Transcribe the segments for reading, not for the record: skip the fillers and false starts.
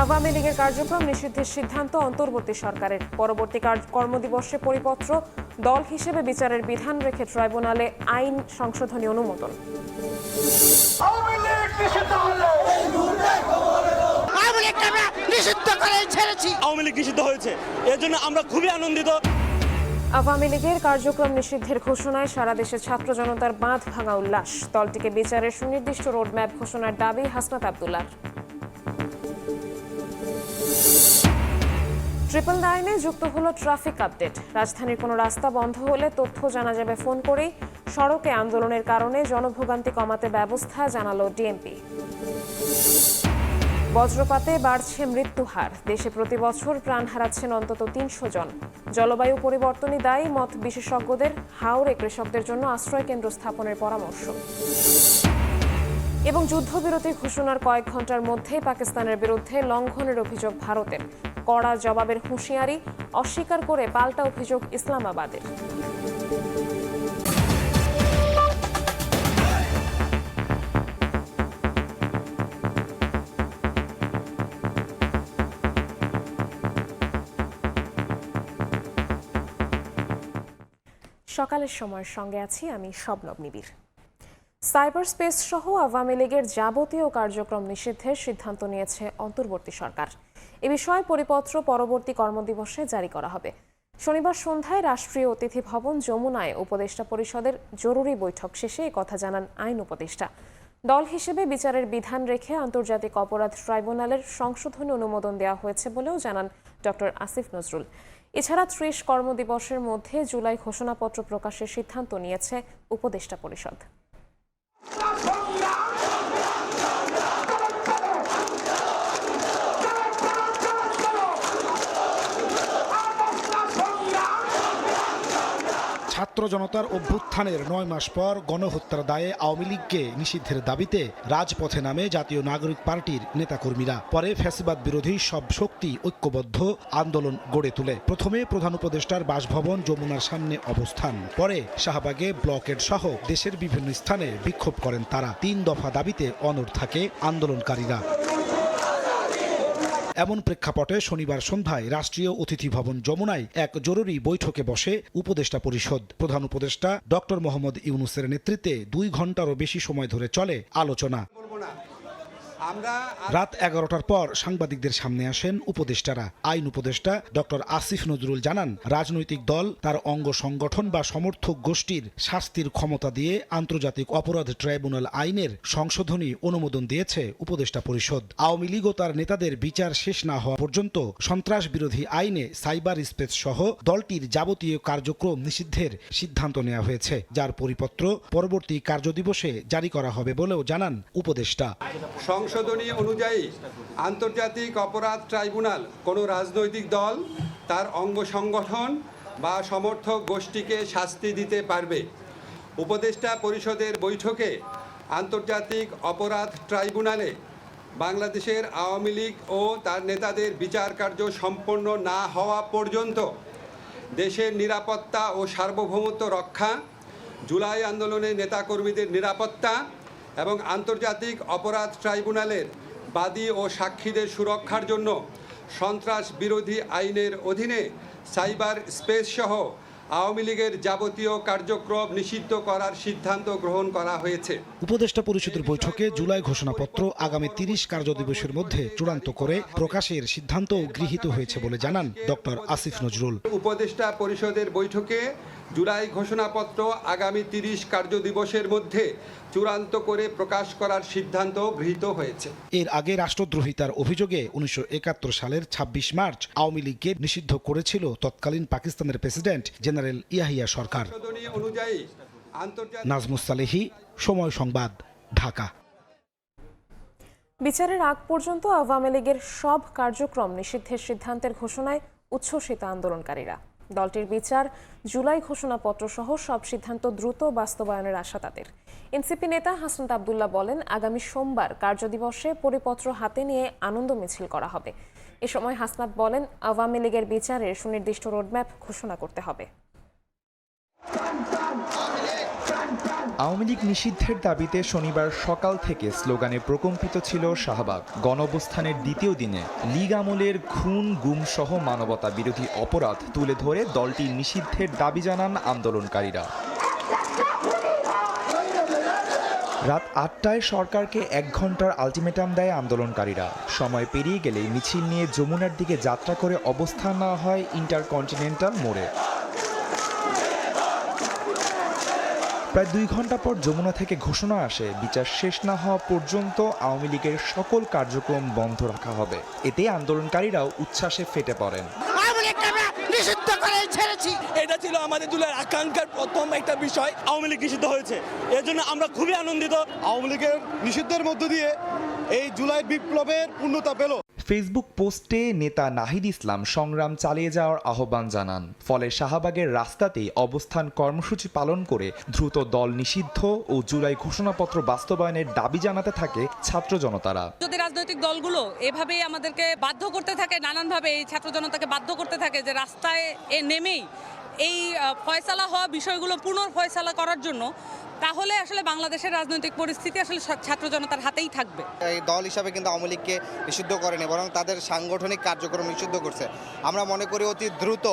আওয়ামী লীগের কার্যক্রম নিষিদ্ধের সিদ্ধান্ত অন্তর্বর্তী সরকারের। পরবর্তী কর্মদিবসে পরিপত্র, দল হিসেবে বিচারের বিধান রেখে ট্রাইব্যুনালে আইন সংশোধনী অনুমোদন। আওয়ামী লীগ নিষিদ্ধ হয়েছে, এর জন্য আমরা খুবই আনন্দিত। আওয়ামী লীগের কার্যক্রম নিষিদ্ধের ঘোষণায় সারা দেশে ছাত্র জনতার বাঁধ ভাঙা উল্লাস। দলটিকে বিচারের সুনির্দিষ্ট রোডম্যাপ ঘোষণার দাবি হাসনাত আব্দুল্লাহর। 999-এ যুক্ত হলো ট্রাফিক আপডেট। রাজধানীর কোনো রাস্তা বন্ধ হলে তথ্য জানা যাবে ফোন করেই। সড়কে আন্দোলনের কারণে জনভোগান্তি কমাতে ব্যবস্থা, জানালো ডিএমপি। বজ্রপাতে বাড়ছে মৃত্যুহার। দেশে প্রতি বছর প্রাণ হারাচ্ছেন অন্তত 300 জন। জলবায়ু পরিবর্তনই দায়ী মত বিশেষজ্ঞদের। হাওরে কৃষকদের জন্য আশ্রয় কেন্দ্র স্থাপনের পরামর্শ। এবং যুদ্ধবিরতি ঘোষণার কয়েক ঘন্টার মধ্যেই পাকিস্তানের বিরুদ্ধে লঙ্ঘনের অভিযোগ ভারতের। কড়া জবাবের হুঁশিয়ারি, অস্বীকার করে পাল্টা অভিযোগ ইসলামাবাদের। সকালের সময়ের সঙ্গে আছি আমি শবনব নিবিড়। সাইবার স্পেস সহ আওয়ামী লীগের যাবতীয় কার্যক্রম নিষিদ্ধের সিদ্ধান্ত নিয়েছে অন্তর্বর্তী সরকার। এ বিষয়ে পরিপত্র পরবর্তী কর্মদিবসে জারি করা হবে। শনিবার সন্ধ্যায় রাষ্ট্রীয় অতিথি ভবন যমুনায় উপদেষ্টা পরিষদের জরুরি বৈঠক শেষে একথা জানান আইন উপদেষ্টা। দল হিসেবে বিচারের বিধান রেখে আন্তর্জাতিক অপরাধ ট্রাইব্যুনালের সংশোধনী অনুমোদন দেওয়া হয়েছে বলেও জানান ডক্টর আসিফ নজরুল। এছাড়া 30 কর্মদিবসের মধ্যে জুলাই ঘোষণাপত্র প্রকাশের সিদ্ধান্ত নিয়েছে উপদেষ্টা পরিষদ। ছাত্র জনতার অভ্যুত্থানের 9 মাস পর গণহত্যার দায়ে আওয়ামী লীগকে নিষিদ্ধের দাবিতে রাজপথে নামে জাতীয় নাগরিক পার্টির নেতাকর্মীরা। পরে ফ্যাসিবাদ বিরোধী সব শক্তি ঐক্যবদ্ধ আন্দোলন গড়ে তোলে। প্রথমে প্রধান উপদেষ্টার বাসভবন যমুনার সামনে অবস্থান, পরে শাহবাগে ব্লকেড সহ দেশের বিভিন্ন স্থানে বিক্ষোভ করেন তারা। 3 দফা দাবিতে অনড় থাকে আন্দোলনকারীরা। এমন প্রেক্ষাপটে শনিবার সন্ধ্যায় রাষ্ট্রীয় অতিথি ভবন যমুনায় এক জরুরি বৈঠকে বসে উপদেষ্টা পরিষদ। প্রধান উপদেষ্টা ডক্টর মোহাম্মদ ইউনূসের নেতৃত্বে 2 ঘন্টারও বেশি সময় ধরে চলে আলোচনা। রাত 11টার পর সাংবাদিকদের সামনে আসেন উপদেষ্টারা। আইন উপদেষ্টা ডক্টর আসিফ নজরুল জানান, রাজনৈতিক দল তার অঙ্গ সংগঠন বা সমর্থক গোষ্ঠীর শাস্তির ক্ষমতা দিয়ে আন্তর্জাতিক অপরাধ ট্রাইব্যুনাল আইনের সংশোধনী অনুমোদন দিয়েছে উপদেষ্টা পরিষদ। আওয়ামী লীগ ও তার নেতাদের বিচার শেষ না হওয়া পর্যন্ত সন্ত্রাস বিরোধী আইনে সাইবার স্পেস সহ দলটির যাবতীয় কার্যক্রম নিষিদ্ধের সিদ্ধান্ত নেওয়া হয়েছে, যার পরিপত্র পরবর্তী কার্যদিবসে জারি করা হবে বলেও জানান উপদেষ্টা। সংশোধনী অনুযায়ী আন্তর্জাতিক অপরাধ ট্রাইব্যুনাল কোনো রাজনৈতিক দল তার অঙ্গ সংগঠন বা সমর্থক গোষ্ঠীকে শাস্তি দিতে পারবে। উপদেষ্টা পরিষদের বৈঠকে আন্তর্জাতিক অপরাধ ট্রাইব্যুনালে বাংলাদেশের আওয়ামী লীগ ও তার নেতাদের বিচার কার্য সম্পন্ন না হওয়া পর্যন্ত দেশের নিরাপত্তা ও সার্বভৌমত্ব রক্ষা, জুলাই আন্দোলনের নেতাকর্মীদের নিরাপত্তা এবং আন্তর্জাতিক অপরাধ ট্রাইব্যুনালের বাদী ও সাক্ষীদের সুরক্ষার জন্য সন্ত্রাস বিরোধী আইনের অধীনে সাইবার স্পেস সহ আওয়ামী লীগের যাবতীয় কার্যক্রম নিষিদ্ধ করার সিদ্ধান্ত গ্রহণ করা হয়েছে। উপদেষ্টা পরিষদের বৈঠকে জুলাই ঘোষণাপত্র আগামী 30 কার্যদিবসের মধ্যে চূড়ান্ত করে প্রকাশের সিদ্ধান্ত গৃহীত হয়েছে বলে জানান ডক্টর আসিফ নজরুল। উপদেষ্টা পরিষদের বৈঠকে জুলাই ঘোষণাপত্র আগামী 30 কার্যদিবসের মধ্যে চূড়ান্ত করে প্রকাশ করার সিদ্ধান্ত গৃহীত হয়েছে। এর আগে রাষ্ট্রদ্রোহিতার অভিযোগে 1971 সালের 26 মার্চ আওয়ামী লীগকে নিষিদ্ধ করেছিল তৎকালীন পাকিস্তানের প্রেসিডেন্ট জেনারেল ইয়াহিয়া সরকার। নাজমুস সালেহী, সময় সংবাদ, ঢাকা। বিচারের আগ পর্যন্ত আওয়ামী লীগের সব কার্যক্রম নিষিদ্ধের সিদ্ধান্তের ঘোষণায় উচ্ছ্বসিত আন্দোলনকারীরা। দলটির বিচার, জুলাই ঘোষণাপত্র সহ সব সিদ্ধান্ত দ্রুত বাস্তবায়নের আশা তাদের। এনসিপি নেতা হাসনাত আব্দুল্লাহ বলেন, আগামী সোমবার কার্যদিবসে পরিপত্র হাতে নিয়ে আনন্দ মিছিল করা হবে। এ সময় হাসনাত বলেন, আওয়ামী লীগের বিচারের সুনির্দিষ্ট রোডম্যাপ ঘোষণা করতে হবে। আওয়ামী লীগ নিষিদ্ধের দাবিতে শনিবার সকাল থেকে স্লোগানে প্রকম্পিত ছিল শাহবাগ। গণঅবস্থানের দ্বিতীয় দিনে লীগ আমলের খুন, গুম সহ মানবতা বিরোধী অপরাধ তুলে ধরে দলটি নিষিদ্ধের দাবি জানান আন্দোলনকারীরা। রাত ৮টায় সরকারকে ১ ঘন্টার আলটিমেটাম দেয় আন্দোলনকারীরা। সময় পেরিয়ে গেলে মিছিল নিয়ে যমুনার দিকে যাত্রা করে অবস্থান নেওয়া হয় ইন্টারকন্টিনেন্টাল মোড়ে। প্রায় ২ ঘন্টা পর যমুনা থেকে ঘোষণা আসে, বিচার শেষ না হওয়া পর্যন্ত আওয়ামী লীগের সকল কার্যক্রম বন্ধ রাখা হবে। এতে আন্দোলনকারীরাও উচ্ছ্বাসে ফেটে পড়েন। এটা ছিল আমাদের জুলাইয়ের আকাঙ্ক্ষার প্রথম একটা বিষয়। আওয়ামী লীগ নিষিদ্ধ হয়েছে, এর জন্য আমরা খুবই আনন্দিত। আওয়ামী লীগের নিষিদ্ধের মধ্য দিয়ে এই জুলাই বিপ্লবের পূর্ণতা পেল। ফেসবুক পোস্টে নেতা নাহিদ ইসলাম সংগ্রাম চালিয়ে যাওয়ার আহ্বান জানান। ফলে শাহবাগের রাস্তাতেই অবস্থান কর্মসূচি পালন করে দ্রুত দল নিষিদ্ধ ও জুলাই ঘোষণাপত্র বাস্তবায়নের দাবি জানাতে থাকে ছাত্র জনতারা। যদি রাজনৈতিক দলগুলো এভাবে আমাদেরকে বাধ্য করতে থাকে, নানানভাবে এই ছাত্র জনতাকে বাধ্য করতে থাকে যে রাস্তায় নেমেই এই ফয়সালা হওয়া বিষয়গুলো পুনর্ফয়সালা করার জন্য, তাহলে আসলে বাংলাদেশের রাজনৈতিক পরিস্থিতি আসলে ছাত্র জনতার হাতেই থাকবে। এই দল হিসাবে কিন্তু আওয়ামী লীগকে নিষিদ্ধ করেনি, বরং তাদের সাংগঠনিক কার্যক্রম নিষিদ্ধ করছে। আমরা মনে করি অতি দ্রুত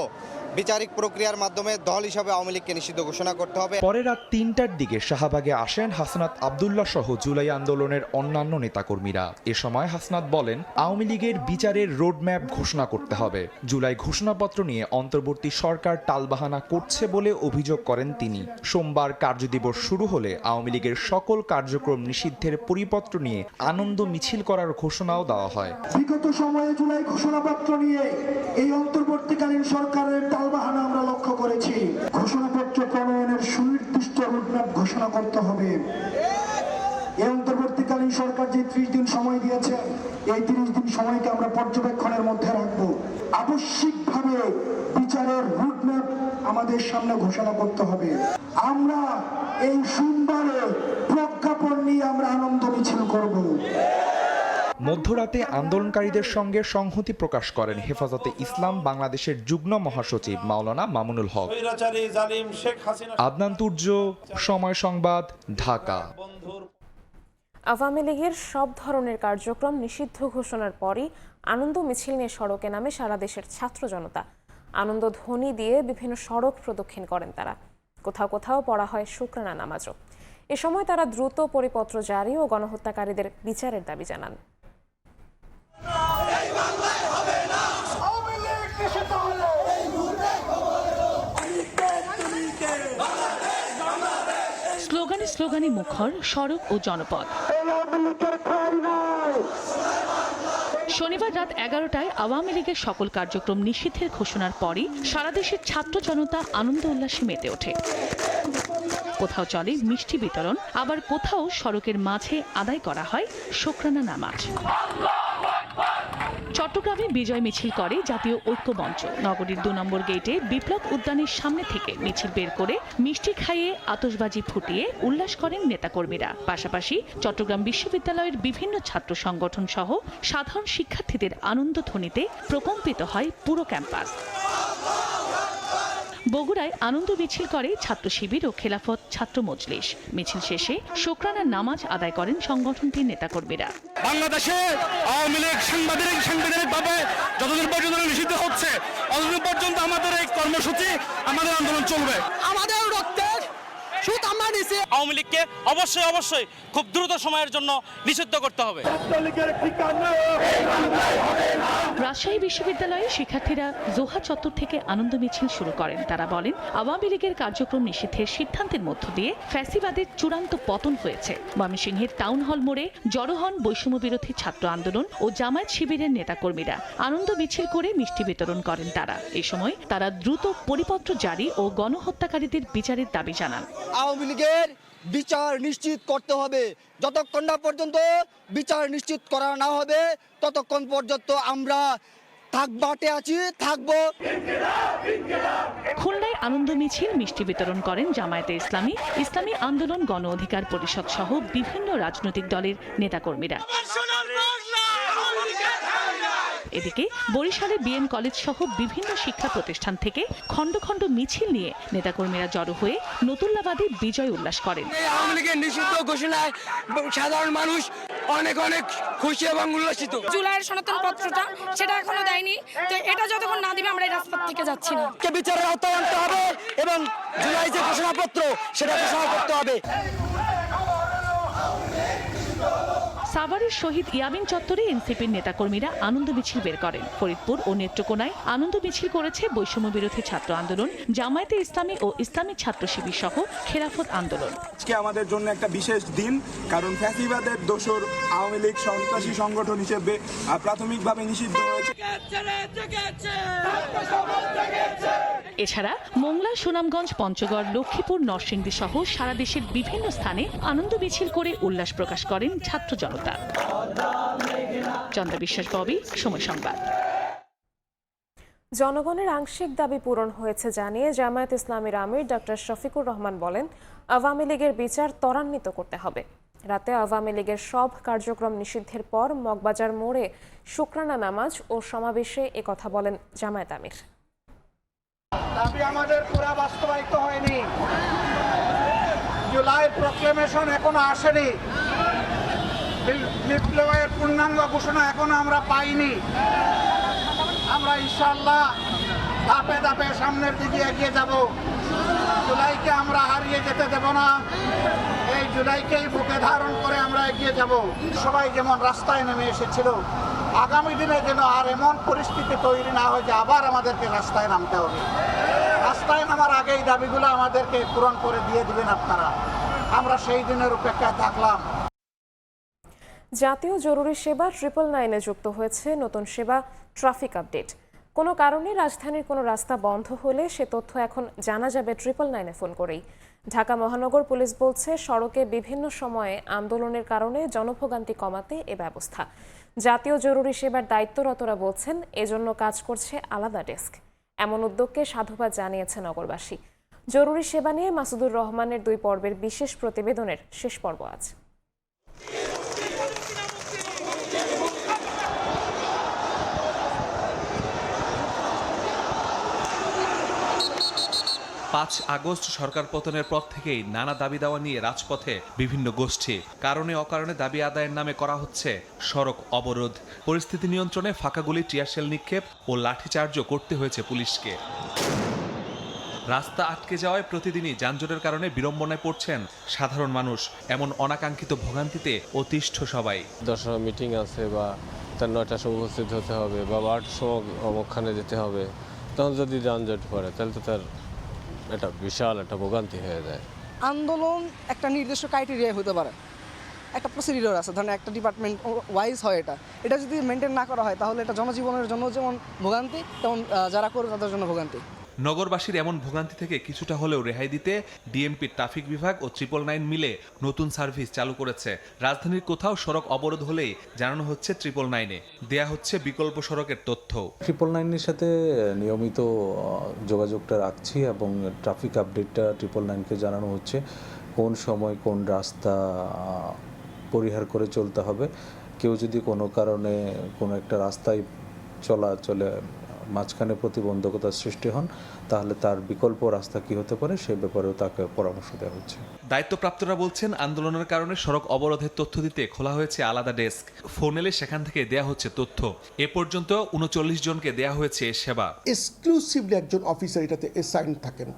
বিচারিক প্রক্রিয়ার মাধ্যমে দল হিসাবে আওয়ামী লীগকে নিষিদ্ধ ঘোষণা করতে হবে। পরে রাত ৩টার দিকে শাহবাগে আসেন হাসনাত আব্দুল্লাহ সহ জুলাই আন্দোলনের অন্যান্য নেতাকর্মীরা। এ সময় হাসনাত বলেন, আওয়ামী লীগের বিচারের রোডম্যাপ ঘোষণা করতে হবে। জুলাই ঘোষণাপত্র নিয়ে অন্তর্বর্তী সরকার টালবাহানা করছে বলে অভিযোগ করেন তিনি। সোমবার কার্যদিবস শুরু হলে আওয়ামী লীগের সকল কার্যক্রম নিষিদ্ধের পরিপত্র নিয়ে আনন্দ মিছিল করার ঘোষণাও দেওয়া হয়। বিগত সময়ে জুলাই ঘোষণাপত্র নিয়ে এই অন্তর্বর্তীকালীন সরকারের টালবাহানা আমরা লক্ষ্য করেছি। ঘোষণাপত্র প্রণয়নের সুনির্দিষ্ট রোডম্যাপ ঘোষণা করতে হবে। এই অন্তর্বর্তীকালীন সরকার যে ৩০ দিন সময় দিয়েছে, এই ৩০ দিন সময়কে আমরা পর্যবেক্ষণের মধ্যে রাখবো। আবশ্যিকভাবে বিচারের রোডম্যাপ আমাদের সামনে ঘোষণা করতে হবে। আমরা এই সোমবারে প্রজ্ঞাপন নিয়ে আমরা আনন্দ মিছিল করব। মধ্যরাতে আন্দোলনকারীদের সঙ্গে সংহতি প্রকাশ করেন হেফাজতে ইসলাম বাংলাদেশের যুগ্ম মহাসচিব মাওলানা মামুনুল হক। আদনান তুর্য, সময় সংবাদ, ঢাকা। আওয়ামী লীগের সব ধরনের কার্যক্রম নিষিদ্ধ ঘোষণার পরই আনন্দ মিছিল নিয়ে সড়কে নামে সারা দেশের ছাত্র জনতা। আনন্দ ধ্বনি দিয়ে বিভিন্ন সড়ক প্রদক্ষিণ করেন তারা। কোথাও কোথাও পড়া হয় শুকরানা নামাজও। এ সময় তারা দ্রুত পরিপত্র জারি ও গণহত্যাকারীদের বিচারের দাবি জানান। স্লোগানে স্লোগানে মুখর সড়ক ও জনপদ। শনিবার রাত 11টায় আওয়ামী লীগের সকল কার্যক্রম নিষিদ্ধের ঘোষণার পরই সারা দেশের ছাত্র জনতা আনন্দ উল্লাসে মেতে ওঠে। কোথাও চলে মিষ্টি বিতরণ, আবার কোথাও সড়কের মাঝে আদায় করা হয় শুকরানা নামাজ। চট্টগ্রামে বিজয় মিছিল করে জাতীয় ঐক্য মঞ্চ। নগরীর ২ নম্বর গেটে বিপ্লব উদ্যানের সামনে থেকে মিছিল বের করে মিষ্টি খাইয়ে আতশবাজি ফুটিয়ে উল্লাস করেন নেতাকর্মীরা। পাশাপাশি চট্টগ্রাম বিশ্ববিদ্যালয়ের বিভিন্ন ছাত্র সংগঠন সহ সাধারণ শিক্ষার্থীদের আনন্দ ধ্বনিতে প্রকম্পিত হয় পুরো ক্যাম্পাস। বগুড়ায় আনন্দ মিছিল করে ছাত্র শিবির ও খেলাফত ছাত্র মজলিস। মিছিল শেষে শুকরানা নামাজ আদায় করেন সংগঠনটির নেতাকর্মীরা। বাংলাদেশে আওয়ামী লীগ সাংবিধানিকভাবে যতদিন পর্যন্ত নিষিদ্ধ হচ্ছে, ততদিন পর্যন্ত আমাদের এই কর্মসূচি, আমাদের আন্দোলন চলবে। আমাদের রক্তের সুদ আমরা নিছি। আওয়ামী লীগকে অবশ্যই খুব দ্রুত সময়ের জন্য নিষিদ্ধ করতে হবে। রাজশাহী বিশ্ববিদ্যালয়ে শিক্ষার্থীরা জোহা চত্বর থেকে আনন্দ মিছিল শুরু করেন। তারা বলেন, আওয়ামী লীগের কার্যক্রম নিষিদ্ধের সিদ্ধান্তের মধ্য দিয়ে ফ্যাসিবাদের চূড়ান্ত পতন হয়েছে। ময়মনসিংহের টাউন হল মোড়ে জড়ো হন বৈষম্য বিরোধী ছাত্র আন্দোলন ও জামায়াত শিবিরের নেতাকর্মীরা। আনন্দ মিছিল করে মিষ্টি বিতরণ করেন তারা। এ সময় তারা দ্রুত পরিপত্র জারি ও গণহত্যাকারীদের বিচারের দাবি জানান। আওয়ামী লীগের বিচার নিশ্চিত করতে হবে। যতক্ষণ না পর্যন্ত বিচার নিশ্চিত করা না হবে, ততক্ষণ পর্যন্ত আমরা থাকবো। খুলনায় আনন্দ মিছিল মিষ্টি বিতরণ করেন জামায়াতে ইসলামী, ইসলামী আন্দোলন, গণ অধিকার পরিষদ সহ বিভিন্ন রাজনৈতিক দলের নেতাকর্মীরা। এদিকে বরিশালে বিএন কলেজ সহ বিভিন্ন শিক্ষা প্রতিষ্ঠান থেকে খণ্ড খণ্ড মিছিল নিয়ে নেতাকর্মীরা জড়ো হয়ে নতুল্লাবাদী বিজয় উল্লাস করেন। আওয়ামী লীগের নিষিদ্ধ ঘোষণায় সাধারণ মানুষ অনেক অনেক খুশি এবং উল্লাসিত। জুলাইয়ের সনাতন পত্রটা সেটা এখনো দেয়নি, তো এটা যতক্ষণ না দিবে আমরা এই রাজপথ থেকে যাচ্ছি না। বিচারের আওতায় আনতে হবে এবং জুলাই যে ঘোষণাপত্র সেটা ঘোষণা করতে হবে। সাভারের শহীদ ইয়ামিন চত্বরে এনসিপির নেতাকর্মীরা আনন্দ মিছিল বের করেন। ফরিদপুর ও নেত্রকোনায় আনন্দ মিছিল করেছে বৈষম্য বিরোধী ছাত্র আন্দোলন, জামায়াতে ইসলামী ও ইসলামী ছাত্র শিবির সহ খেলাফত আন্দোলন। আজকে আমাদের জন্য একটা বিশেষ দিন, কারণ ফ্যাসিবাদের দোসর আওয়ামী লীগ সন্ত্রাসী সংগঠন হিসেবে প্রাথমিকভাবে নিষিদ্ধ হয়েছে। এছাড়া মোংলা, সুনামগঞ্জ, পঞ্চগড়, লক্ষ্মীপুর, নরসিংদী সহ সারা দেশের বিভিন্ন স্থানে আনন্দ মিছিল করে উল্লাস প্রকাশ করেন ছাত্র জনতা। চন্দ্র বিশ্বাস, ববি, সময় সংবাদ। জনগণের আংশিক দাবি পূরণ হয়েছে জানিয়ে জামায়াত ইসলামীর আমির ডক্টর শফিকুর রহমান বলেন, আওয়ামী লীগের বিচার ত্বরান্বিত করতে হবে। রাতে আওয়ামী লীগের সব কার্যক্রম নিষিদ্ধের পর মগবাজার মোড়ে শুকরানা নামাজ ও সমাবেশে একথা বলেন জামায়াত আমির। দাবি আমাদের পুরা বাস্তবায়িত হয়নি। জুলাই প্রক্লেমেশন এখনো আসেনি। বিপ্লবের পূর্ণাঙ্গ ঘোষণা এখনো আমরা পাইনি। আমরা ইনশাআল্লাহ ধাপে ধাপে সামনের দিকে এগিয়ে যাব। জুলাইকে আমরা হারিয়ে যেতে দেব না। এই জুলাইকেই বুকে ধারণ করে আমরা এগিয়ে যাব। সবাই যেমন রাস্তায় নেমে এসেছিল, আগামী দিনে যেন আর এমন পরিস্থিতি তৈরি না হয় যে আবার আমাদেরকে রাস্তায় নামতে হবে। রাস্তায় নামার আগে এই দাবিগুলো আমাদেরকে পূরণ করে দিয়ে দিবেন আপনারা। আমরা সেই দিনের অপেক্ষায় থাকলাম। জাতীয় জরুরি সেবা 999-এ যুক্ত হয়েছে নতুন সেবা ট্রাফিক আপডেট। কোনো কারণে রাজধানীর কোনো রাস্তা বন্ধ হলে সে তথ্য এখন জানা যাবে 999-এ ফোন করেই। ঢাকা মহানগর পুলিশ বলছে, সড়কে বিভিন্ন সময়ে আন্দোলনের কারণে জনভোগান্তি কমাতে এ ব্যবস্থা। জাতীয় জরুরি সেবার দায়িত্বরতরা বলছেন, এজন্য কাজ করছে আলাদা ডেস্ক। এমন উদ্যোগকে সাধুবাদ জানিয়েছে নগরবাসী। জরুরি সেবা নিয়ে মাসুদুর রহমানের 2 পর্বের বিশেষ প্রতিবেদনের শেষ পর্ব আজ। 5 আগস্ট সরকার পতনের পর থেকেই নানা দাবি দাওয়া নিয়ে রাজপথে বিভিন্ন গোষ্ঠী। কারণে অকারণে দাবি আদায়ের নামে করা হচ্ছে সড়ক অবরোধ। পরিস্থিতি নিয়ন্ত্রণে ফাঁকা গুলি, টিয়ারশেল নিক্ষেপ ও লাঠিচার্জও করতে হয়েছে পুলিশকে। রাস্তা আটকে যাওয়ায় প্রতিদিনই যানজটের কারণে বিড়ম্বনায় পড়ছেন সাধারণ মানুষ। এমন অনাকাঙ্ক্ষিত ভোগান্তিতে অতিষ্ঠ সবাই। 10 মিটিং আছে বা তার 9টার সময় উপস্থিত হতে হবে বা 8টার সময় অমুকখানে যেতে হবে, তখন যদি যানজট পড়ে তাহলে তো তার এটা বিশাল একটা ভোগান্তি হয়ে যায়। আন্দোলন একটা নির্দিষ্ট ক্রাইটেরিয়া হতে পারে, একটা প্রসিডিওর আছে, ধরেন একটা ডিপার্টমেন্ট ওয়াইজ হয়। এটা যদি মেনটেন না করা হয় তাহলে এটা জনজীবনের জন্য যেমন ভোগান্তি, তেমন যারা করে তাদের জন্য ভোগান্তি। নগরবাসীর এমন ভোগান্তি থেকে কিছুটা হলেও রেহাই দিতে ডিএমপির ট্রাফিক বিভাগ ও 999 মিলে নতুন সার্ভিস চালু করেছে। রাজধানীর কোথাও সড়ক অবরোধ হলেই জানানো হচ্ছে 999-এ, দেয়া হচ্ছে বিকল্প সড়কের তথ্য। 999-এর সাথে নিয়মিত যোগাযোগটা রাখছি এবং ট্রাফিক আপডেটটা 999-কে জানানো হচ্ছে কোন সময় কোন রাস্তা পরিহার করে চলতে হবে। কেউ যদি কোনো কারণে কোনো একটা রাস্তায় চলে মাঝখানে প্রতিবন্ধকতার সৃষ্টি হন, তাহলে তার বিকল্প রাস্তা কি হতে পারে সে ব্যাপারেও তাকে পরামর্শ দেওয়া হচ্ছে। দায়িত্বপ্রাপ্তরা বলছেন, আন্দোলনের কারণে সড়ক অবরোধের তথ্য দিতে খোলা হয়েছে আলাদা ডেস্ক। ফোন এলে সেখান থেকে দেয়া হচ্ছে তথ্য। এ পর্যন্ত 39 জনকে দেয়া হয়েছে সেবা। এক্সক্লুসিভলি একজন অফিসার এটাতে অ্যাসাইন থাকেন,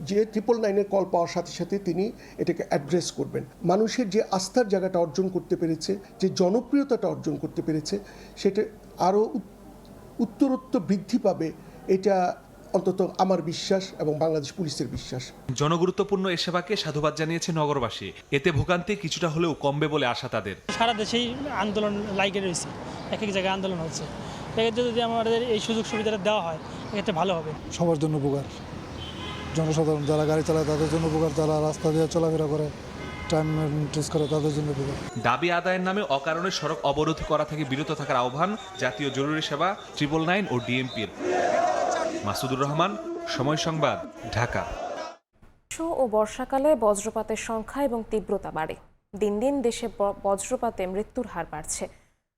যে 999-এর কল পাওয়ার সাথে সাথে তিনি এটাকে অ্যাড্রেস করবেন। মানুষের যে আস্থার জায়গাটা অর্জন করতে পেরেছে, যে জনপ্রিয়তাটা অর্জন করতে পেরেছে, সেটা আরও উত্তরোত্তর বৃদ্ধি পাবে, এটা অন্তত আমার বিশ্বাস এবং বাংলাদেশ পুলিশের বিশ্বাস। জনগুরুত্বপূর্ণ এ সেবাকে সাধুবাদ জানিয়েছে নগরবাসী। এতে ভোগান্তি কিছুটা হলেও কমবে বলে আশা তাদের। সারা দেশেই আন্দোলন লাইকে রয়েছে, এক এক জায়গায় আন্দোলন হচ্ছে। এক্ষেত্রে যদি আমাদের এই সুযোগ সুবিধাটা দেওয়া হয় এক্ষেত্রে ভালো হবে। সবার জন্য উপকার, জনসাধারণ যারা গাড়ি চালায় তাদের জন্য উপকার, যারা রাস্তা দিয়ে চলাফেরা করে টাইম মেনটেন করে তাদের জন্য উপকার। দাবি আদায়ের নামে অকারণে সড়ক অবরোধ করা থেকে বিরত থাকার আহ্বান জাতীয় জরুরি সেবা, 999 ও ডিএমপির। মাসুদুর রহমান, সময় সংবাদ, ঢাকা। ও বর্ষাকালে বজ্রপাতের সংখ্যা এবং তীব্রতা বাড়ে। দিন দিন দেশে বজ্রপাতে মৃত্যুর হার বাড়ছে।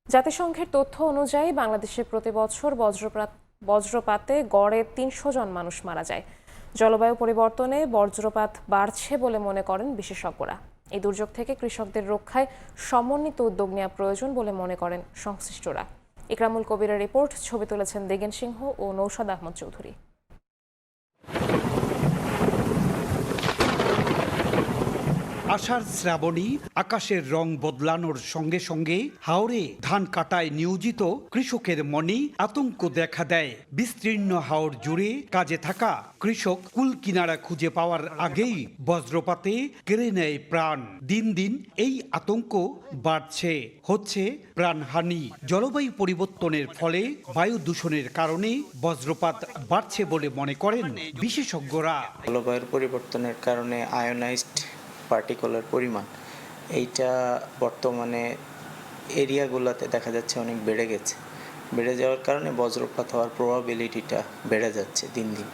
জাতিসংঘের তথ্য অনুযায়ী বাংলাদেশে প্রতি বছর বজ্রপাতে গড়ে ৩০০ জন মানুষ মারা যায়। জলবায়ু পরিবর্তনে বজ্রপাত বাড়ছে বলে মনে করেন বিশেষজ্ঞরা। এই দুর্যোগ থেকে কৃষকদের রক্ষায় সমন্বিত উদ্যোগ নেওয়া প্রয়োজন বলে মনে করেন সংশ্লিষ্টরা। ইকরামুল কবিরের রিপোর্ট, ছবি তুলেছেন দেগেন সিংহ ও নৌশাদ আহমদ চৌধুরী। আষাঢ় শ্রাবণী আকাশের রং বদলানোর সঙ্গে সঙ্গে হাওরে ধান কাটায় নিয়োজিত কৃষকের মনে আতঙ্ক দেখা দেয়। বিস্তীর্ণ হাওর জুড়ে কাজে থাকা কৃষক কুল কিনারা খুঁজে পাওয়ার আগেই বজ্রপাতে কেড়ে নেয় প্রাণ। দিন দিন এই আতঙ্ক বাড়ছে, হচ্ছে প্রাণহানি। জলবায়ু পরিবর্তনের ফলে বায়ু দূষণের কারণে বজ্রপাত বাড়ছে বলে মনে করেন বিশেষজ্ঞরা। জলবায়ুর পরিবর্তনের কারণে আয়োনাইজড পার্টিকুলার পরিমাণ এইটা বর্তমানে এরিয়াগুলোতে দেখা যাচ্ছে অনেক বেড়ে গেছে। বেড়ে যাওয়ার কারণে বজ্রপাত হওয়ার প্রবাবিলিটিটা বেড়ে যাচ্ছে দিন দিন।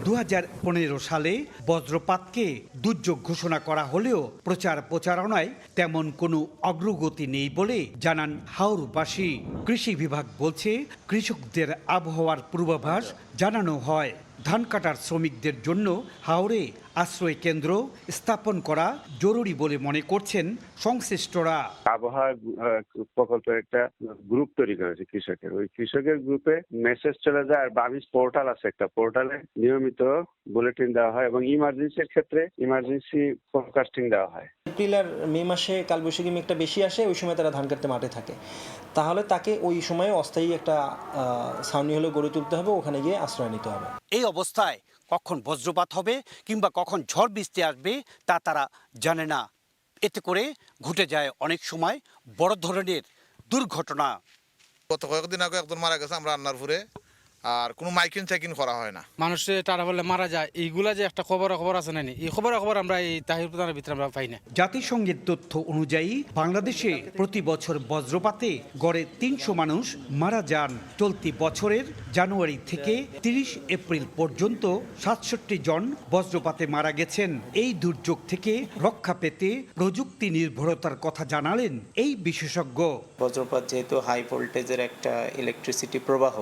2015 সালে বজ্রপাতকে দুর্যোগ ঘোষণা করা হলেও প্রচারণায় তেমন কোনো অগ্রগতি নেই বলে জানান হাওরবাসী। কৃষি বিভাগ বলছে, কৃষকদের আবহাওয়ার পূর্বাভাস জানানো হয়। ধান কাটার শ্রমিকদের জন্য হাওরে আশ্রয় কেন্দ্র স্থাপন করা জরুরি বলে মনে করছেন সংশ্লিষ্টরা। আবহাওয়া প্রকল্পের একটা গ্রুপ তৈরি করেছে কৃষকের, ওই কৃষকের গ্রুপে মেসেজ চলে যায় আর বাবিস পোর্টাল আছে, একটা পোর্টালে নিয়মিত বুলেটিন দেওয়া হয় এবং ইমার্জেন্সির ক্ষেত্রে ইমার্জেন্সি ফোরকাস্টিং দেওয়া হয়। এপ্রিল আর মে মাসে কালবৈশাখী মেঘটা বেশি আসে, ওই সময় তারা ধান কাটতে মাঠে থাকে, তাহলে তাকে ওই সময়ে অস্থায়ী একটা ছাউনি হলে গড়ে তুলতে হবে, ওখানে গিয়ে আশ্রয় নিতে হবে। এই অবস্থায় কখন বজ্রপাত হবে কিংবা কখন ঝড় বৃষ্টি আসবে তা তারা জানে না। এতে করে ঘটে যায় অনেক সময় বড় ধরনের দুর্ঘটনা। গত কয়েকদিন আগে একজন মারা গেছে আমরা রান্নারপুরে, আর কোনো মাইকিং চেকিং করা হয় না। মানুষের টাকা বলে মারা যায়, এইগুলা যে একটা খবর আছে না, এই খবর আমরা এই তাহির প্রধানের ভিতরে আমরা পাই না। জাতিসংঘের তথ্য অনুযায়ী বাংলাদেশে প্রতি বছর বজ্রপাতে গড়ে 300 মানুষ মারা যান। চলতি বছরের জানুয়ারি থেকে 30 এপ্রিল পর্যন্ত 67 জন বজ্রপাতে মারা গেছেন। এই দুর্যোগ থেকে রক্ষা পেতে প্রযুক্তি নির্ভরতার কথা জানালেন এই বিশেষজ্ঞ। বজ্রপাত যেহেতু হাই ভোল্টেজের একটা ইলেকট্রিসিটি প্রবাহ,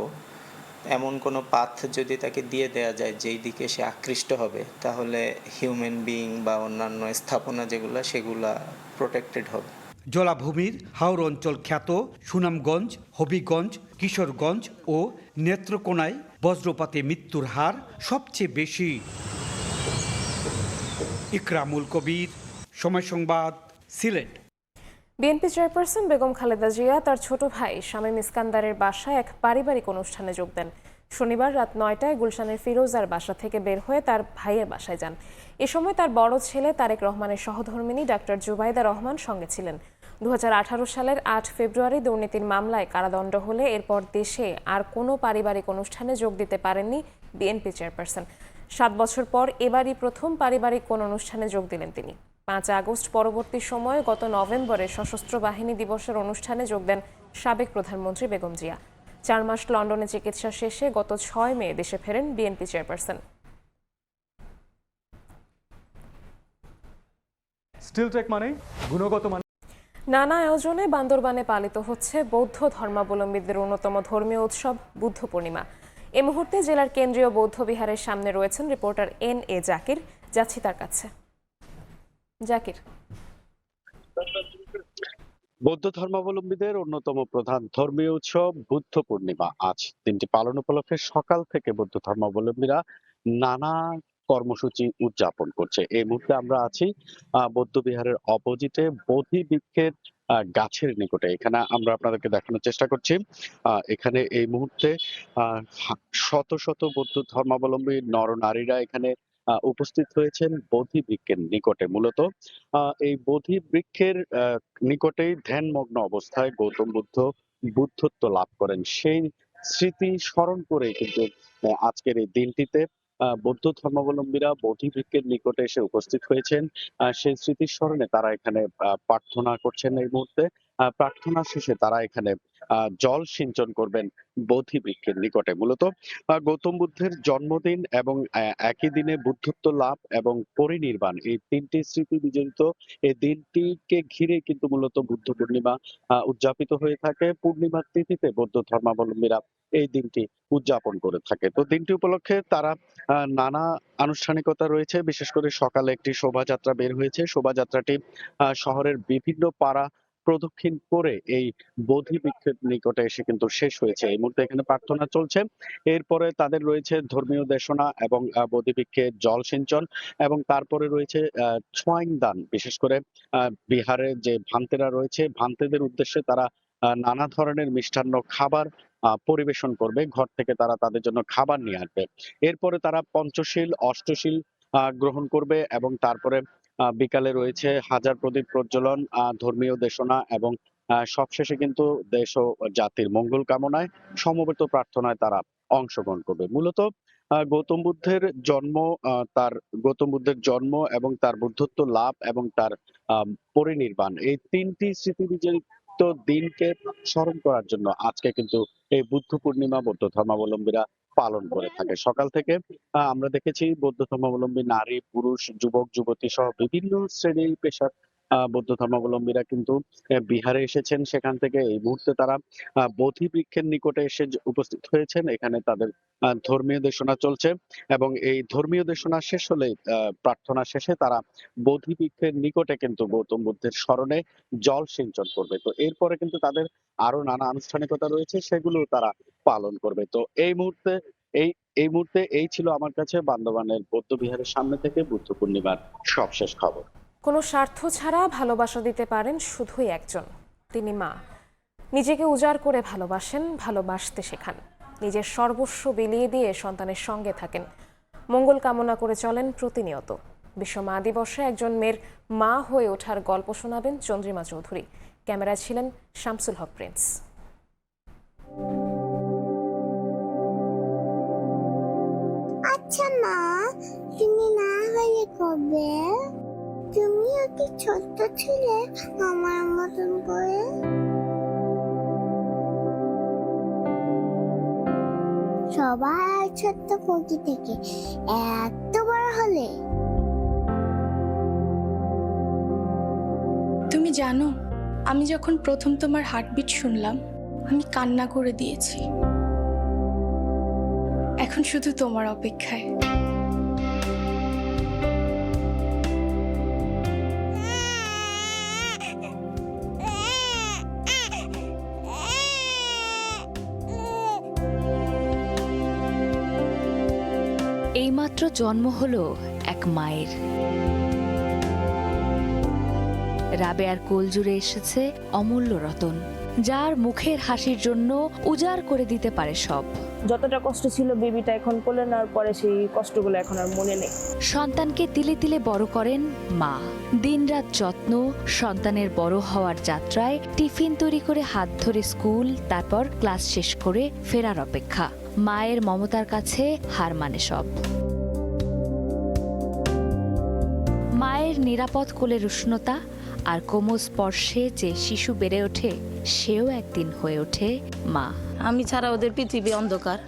এমন কোনো পাথ যদি তাকে দিয়ে দেয়া যায় যেই দিকে সে আকৃষ্ট হবে, তাহলে হিউম্যান বিইং বা অন্যান্য স্থাপনা সেগুলা প্রোটেক্টেড হবে। জলাভূমির হাওর অঞ্চল খ্যাত সুনামগঞ্জ, হবিগঞ্জ, কিশোরগঞ্জ ও নেত্রকোনায় বজ্রপাতে মৃত্যুর হার সবচেয়ে বেশি। ইকরামুল কবির, সময় সংবাদ, সিলেট। বিএনপি চেয়ারপারসন বেগম খালেদা জিয়া তার ছোট ভাই শামীম ইস্কান্দারের বাসায় এক পারিবারিক অনুষ্ঠানে যোগ দেন। শনিবার রাত 9টায় গুলশানের ফিরোজার বাসা থেকে বের হয়ে তার ভাইয়ের বাসায় যান। এ সময় তার বড় ছেলে তারেক রহমানের সহধর্মিণী ডাক্তার জুবাইদা রহমান সঙ্গে ছিলেন। 2018 সালের 8 ফেব্রুয়ারি দুর্নীতির মামলায় কারাদণ্ড হলে এরপর দেশে আর কোনো পারিবারিক অনুষ্ঠানে যোগ দিতে পারেননি বিএনপি চেয়ারপারসন। 7 বছর পর এবারই প্রথম পারিবারিক কোন অনুষ্ঠানে যোগ দিলেন তিনি। 5 আগস্ট পরবর্তী সময়ে গত নভেম্বরে সশস্ত্র বাহিনী দিবসের অনুষ্ঠানে যোগ দেন সাবেক প্রধানমন্ত্রী বেগম জিয়া। 4 মাস লন্ডনে চিকিৎসা শেষে গত 6 মে দেশে ফেরেন বিএনপি চেয়ারপারসন। স্টিলটেক মানে গুণগত মান। নানা আয়োজনে বান্দরবানে পালিত হচ্ছে বৌদ্ধ ধর্মাবলম্বীদের অন্যতম ধর্মীয় উৎসব বুদ্ধ পূর্ণিমা। এই মুহূর্তে জেলার কেন্দ্রীয় বৌদ্ধ বিহারের সামনে রয়েছেন রিপোর্টার এন.এ. জাকির। যাচ্ছি তার কাছে। জাকির, বৌদ্ধ ধর্মাবলম্বীদের অন্যতম প্রধান ধর্মীয় উৎসব বুদ্ধ পূর্ণিমা আজ দিনটি পালন উপলক্ষে সকাল থেকে বৌদ্ধ ধর্মাবলম্বীরা নানা কর্মসূচি উদযাপন করছে। এই মুহূর্তে আমরা আছি বৌদ্ধ বিহারের অপোজিটে বোধি বৃক্ষের গাছের নিকটে। এখানে আমরা আপনাদেরকে দেখানোর চেষ্টা করছি। এখানে এই মুহূর্তে শত শত বৌদ্ধ ধর্মাবলম্বী নরনারীরা এখানে উপস্থিত হয়েছেন বোধি বৃক্ষের নিকটে। মূলত এই বোধি বৃক্ষের নিকটেই ধ্যানমগ্ন অবস্থায় গৌতম বুদ্ধ বুদ্ধত্ব লাভ করেন। সেই স্মৃতি স্মরণ করে কিন্তু আজকের এই দিনটিতে বৌদ্ধ ধর্মাবলম্বীরা বোধি বৃক্ষের নিকটে এসে উপস্থিত হয়েছেন। সেই স্মৃতির স্মরণে তারা এখানে প্রার্থনা করছেন এই মুহূর্তে প্রার্থনা শেষে তারা এখানে জল সিঞ্চন করবেন বোধি বৃক্ষের নিকটে। মূলত গৌতম বুদ্ধের জন্মদিন এবং একই দিনে বুদ্ধত্ব লাভ এবং পরিনির্বাণ, এই তিনটি স্মৃতি বিজড়িত এই দিনটিকে ঘিরে কিন্তু মূলত বুদ্ধ পূর্ণিমা উদযাপিত হয়ে থাকে। পূর্ণিমার তিথিতে বৌদ্ধ ধর্মাবলম্বীরা এই দিনটি উদযাপন করে থাকে। তো দিনটি উপলক্ষে তারা নানা আনুষ্ঠানিকতা রয়েছে। বিশেষ করে সকালে একটি শোভাযাত্রা বের হয়েছে। শোভাযাত্রাটি শহরের বিভিন্ন পাড়া প্রদক্ষিণ করে এই বোধি বৃক্ষের নিকটে এসে কিন্তু শেষ হয়েছে। এই মুহূর্তে এখানে প্রার্থনা চলছে। এরপরে তাদের রয়েছে ধর্মীয় দেশনা এবং বোধি বৃক্ষে জল সিঞ্চন, এবং তারপরে রয়েছে ছোঁয়াইন দান। বিশেষ করে বিহারে যে ভান্তেরা রয়েছে, ভান্তেদের উদ্দেশ্যে তারা নানা ধরনের মিষ্টান্ন খাবার পরিবেশন করবে। ঘর থেকে তারা তাদের জন্য খাবার নিয়ে আসবে। এরপরে তারা পঞ্চশীল অষ্টশীল গ্রহণ করবে, এবং তারপরে বিকালে রয়েছে হাজার প্রদীপ প্রজ্বলন, ধর্মীয় দেশনা, এবং সবশেষে কিন্তু দেশ ও জাতির মঙ্গল কামনায় সমবেত প্রার্থনায় তারা অংশগ্রহণ করবে। মূলত গৌতম বুদ্ধের জন্ম এবং তার বুদ্ধত্ব লাভ এবং তার পরিনির্বাণ, এই তিনটি স্মৃতি বিজড়িত দিনকে স্মরণ করার জন্য আজকে কিন্তু এই বুদ্ধ পূর্ণিমা বৌদ্ধ ধর্মাবলম্বীরা পালন করে থাকে। সকাল থেকে আমরা দেখেছি বৌদ্ধ ধর্মাবলম্বী নারী, পুরুষ, যুবক, যুবতী সহ বিভিন্ন শ্রেণী পেশার বৌদ্ধ ধর্মাবলম্বীরা কিন্তু বিহারে এসেছেন। সেখান থেকে এই মুহূর্তে তারা বোধি বৃক্ষের নিকটে এসে উপস্থিত হয়েছেন। এখানে তাদের ধর্মীয় দেশনা চলছে, এবং এই ধর্মীয় দেশনা শেষ হলে প্রার্থনা শেষে তারা বোধি বৃক্ষের নিকটে কিন্তু গৌতম বুদ্ধের স্মরণে জল সিঞ্চন করবে। তো এরপরে কিন্তু তাদের আরো নানা আনুষ্ঠানিকতা রয়েছে, সেগুলো তারা পালন করবে। তো এই মুহূর্তে এই ছিল আমার কাছে বান্দরবানের বৌদ্ধ বিহারের সামনে থেকে বুদ্ধ পূর্ণিমার সবশেষ খবর। কোনো স্বার্থ ছাড়া ভালোবাসা দিতে পারেন শুধুই একজন, তিনি মা। নিজেকে উজাড় করে ভালোবাসেন, ভালোবাসতে শেখান। নিজের সর্বস্ব বিলিয়ে দিয়ে সন্তানের সঙ্গে থাকেন, মঙ্গল কামনা করে চলেন প্রতিনিয়ত। বিশ্ব মা দিবসে একজন মেয়ের মা হয়ে ওঠার গল্প শোনাবেন চন্দ্রিমা চৌধুরী। ক্যামেরায় ছিলেন শামসুল হক প্রিন্স। আচ্ছা মা, তুমি না হলে কবে? তুমিও কি ছোট্ট ছিলে আমার মতন করে? সবাই ছোট্ট পঙ্কি থেকে এত বড় হলে। তুমি জানো, আমি যখন প্রথম তোমার হার্টবিট শুনলাম আমি কান্না করে দিয়েছি। এখন শুধু তোমার অপেক্ষায়। এইমাত্র জন্ম হলো এক মায়ের। রাবেয়ার কোল জুড়ে এসেছে অমূল্য রতন, যার মুখের হাসির জন্য উজাড় করে দিতে পারে সব। যতটা কষ্ট ছিল বেবিটা এখন কোলে নেওয়ার পরে সেই কষ্টগুলো এখন আর মনে নেই। সন্তানকে তিলে তিলে বড় করেন মা। দিনরাত যত্ন, সন্তানের বড় হওয়ার যাত্রায় টিফিন তৈরি করে হাত ধরে স্কুল, তারপর ক্লাস শেষ করে ফেরার অপেক্ষা। মায়ের মমতার কাছে হার মানে সব। মায়ের নিরাপদ কোলের উষ্ণতা আর কোমল স্পর্শে যে শিশু বেড়ে ওঠে, সেও একদিন হয়ে ওঠে মা। আমি ছাড়া ওদের পৃথিবী অন্ধকার,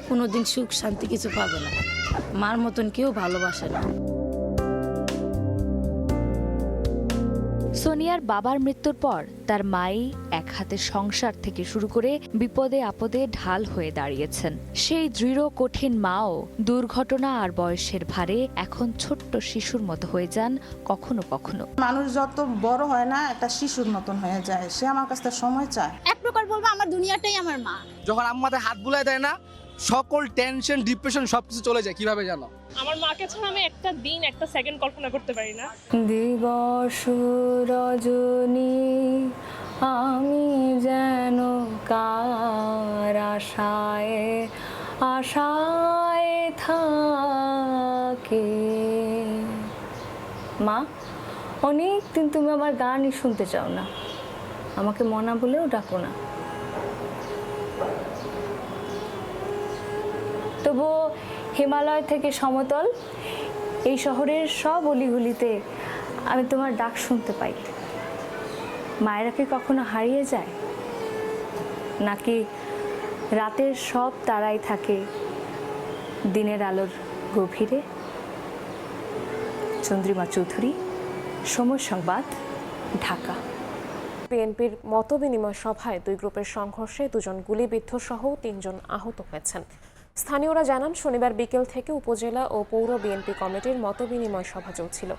কোনোদিন সুখ শান্তি কিছু পাবে না। মার মতন কেউ ভালোবাসে না। সোনিয়ার বাবার মৃত্যুর পর তার মাই এক হাতে সংসার থেকে শুরু করে বিপদে আপদে ঢাল হয়ে দাঁড়িয়েছেন। সেই দৃঢ় কঠিন মাও দুর্ঘটনা আর বয়সের ভারে এখন ছোট্ট শিশুর মতো হয়ে যান কখনো কখনো। মানুষ যত বড় হয় না, একটা শিশুর মতন হয়ে যায়। সে আমার কাছে সময় চায়। এক প্রকার বলবো আমার দুনিয়াটাই আমার মা। যখন আম্মাতে হাত বুলাই দেয় না, সকল টেনশন ডিপ্রেশন সবকিছু চলে যায়। কিভাবে জানো? আমার মাকে ছাড়া আমি একটা দিন একটা সেকেন্ড কল্পনা করতে পারি না। দিবস রজনী আমি যেন কার আশায় আশায় থাকি। মা, অনেকদিন তুমি আমার গানই শুনতে চাও না, আমাকে মনা বলেও ডাকো না। তবু হিমালয় থেকে সমতল এই শহরের সব অলিগলিতে আমি তোমার ডাক শুনতে পাই। মায়েরা কি কখনো হারিয়ে যায়, নাকি রাতের সব তারাই থাকে দিনের আলোর গভীরে? চন্দ্রিমা চৌধুরী, সময় সংবাদ, ঢাকা। বিএনপির মতবিনিময় সভায় দুই গ্রুপের সংঘর্ষে 2 জন গুলিবিদ্ধ সহ 3 জন আহত হয়েছেন। স্থানীয়রা জানান, শনিবার বিকেল থেকে উপজেলা ও পৌর বিএনপি কমিটির মতবিনিময় সভা চলছিল।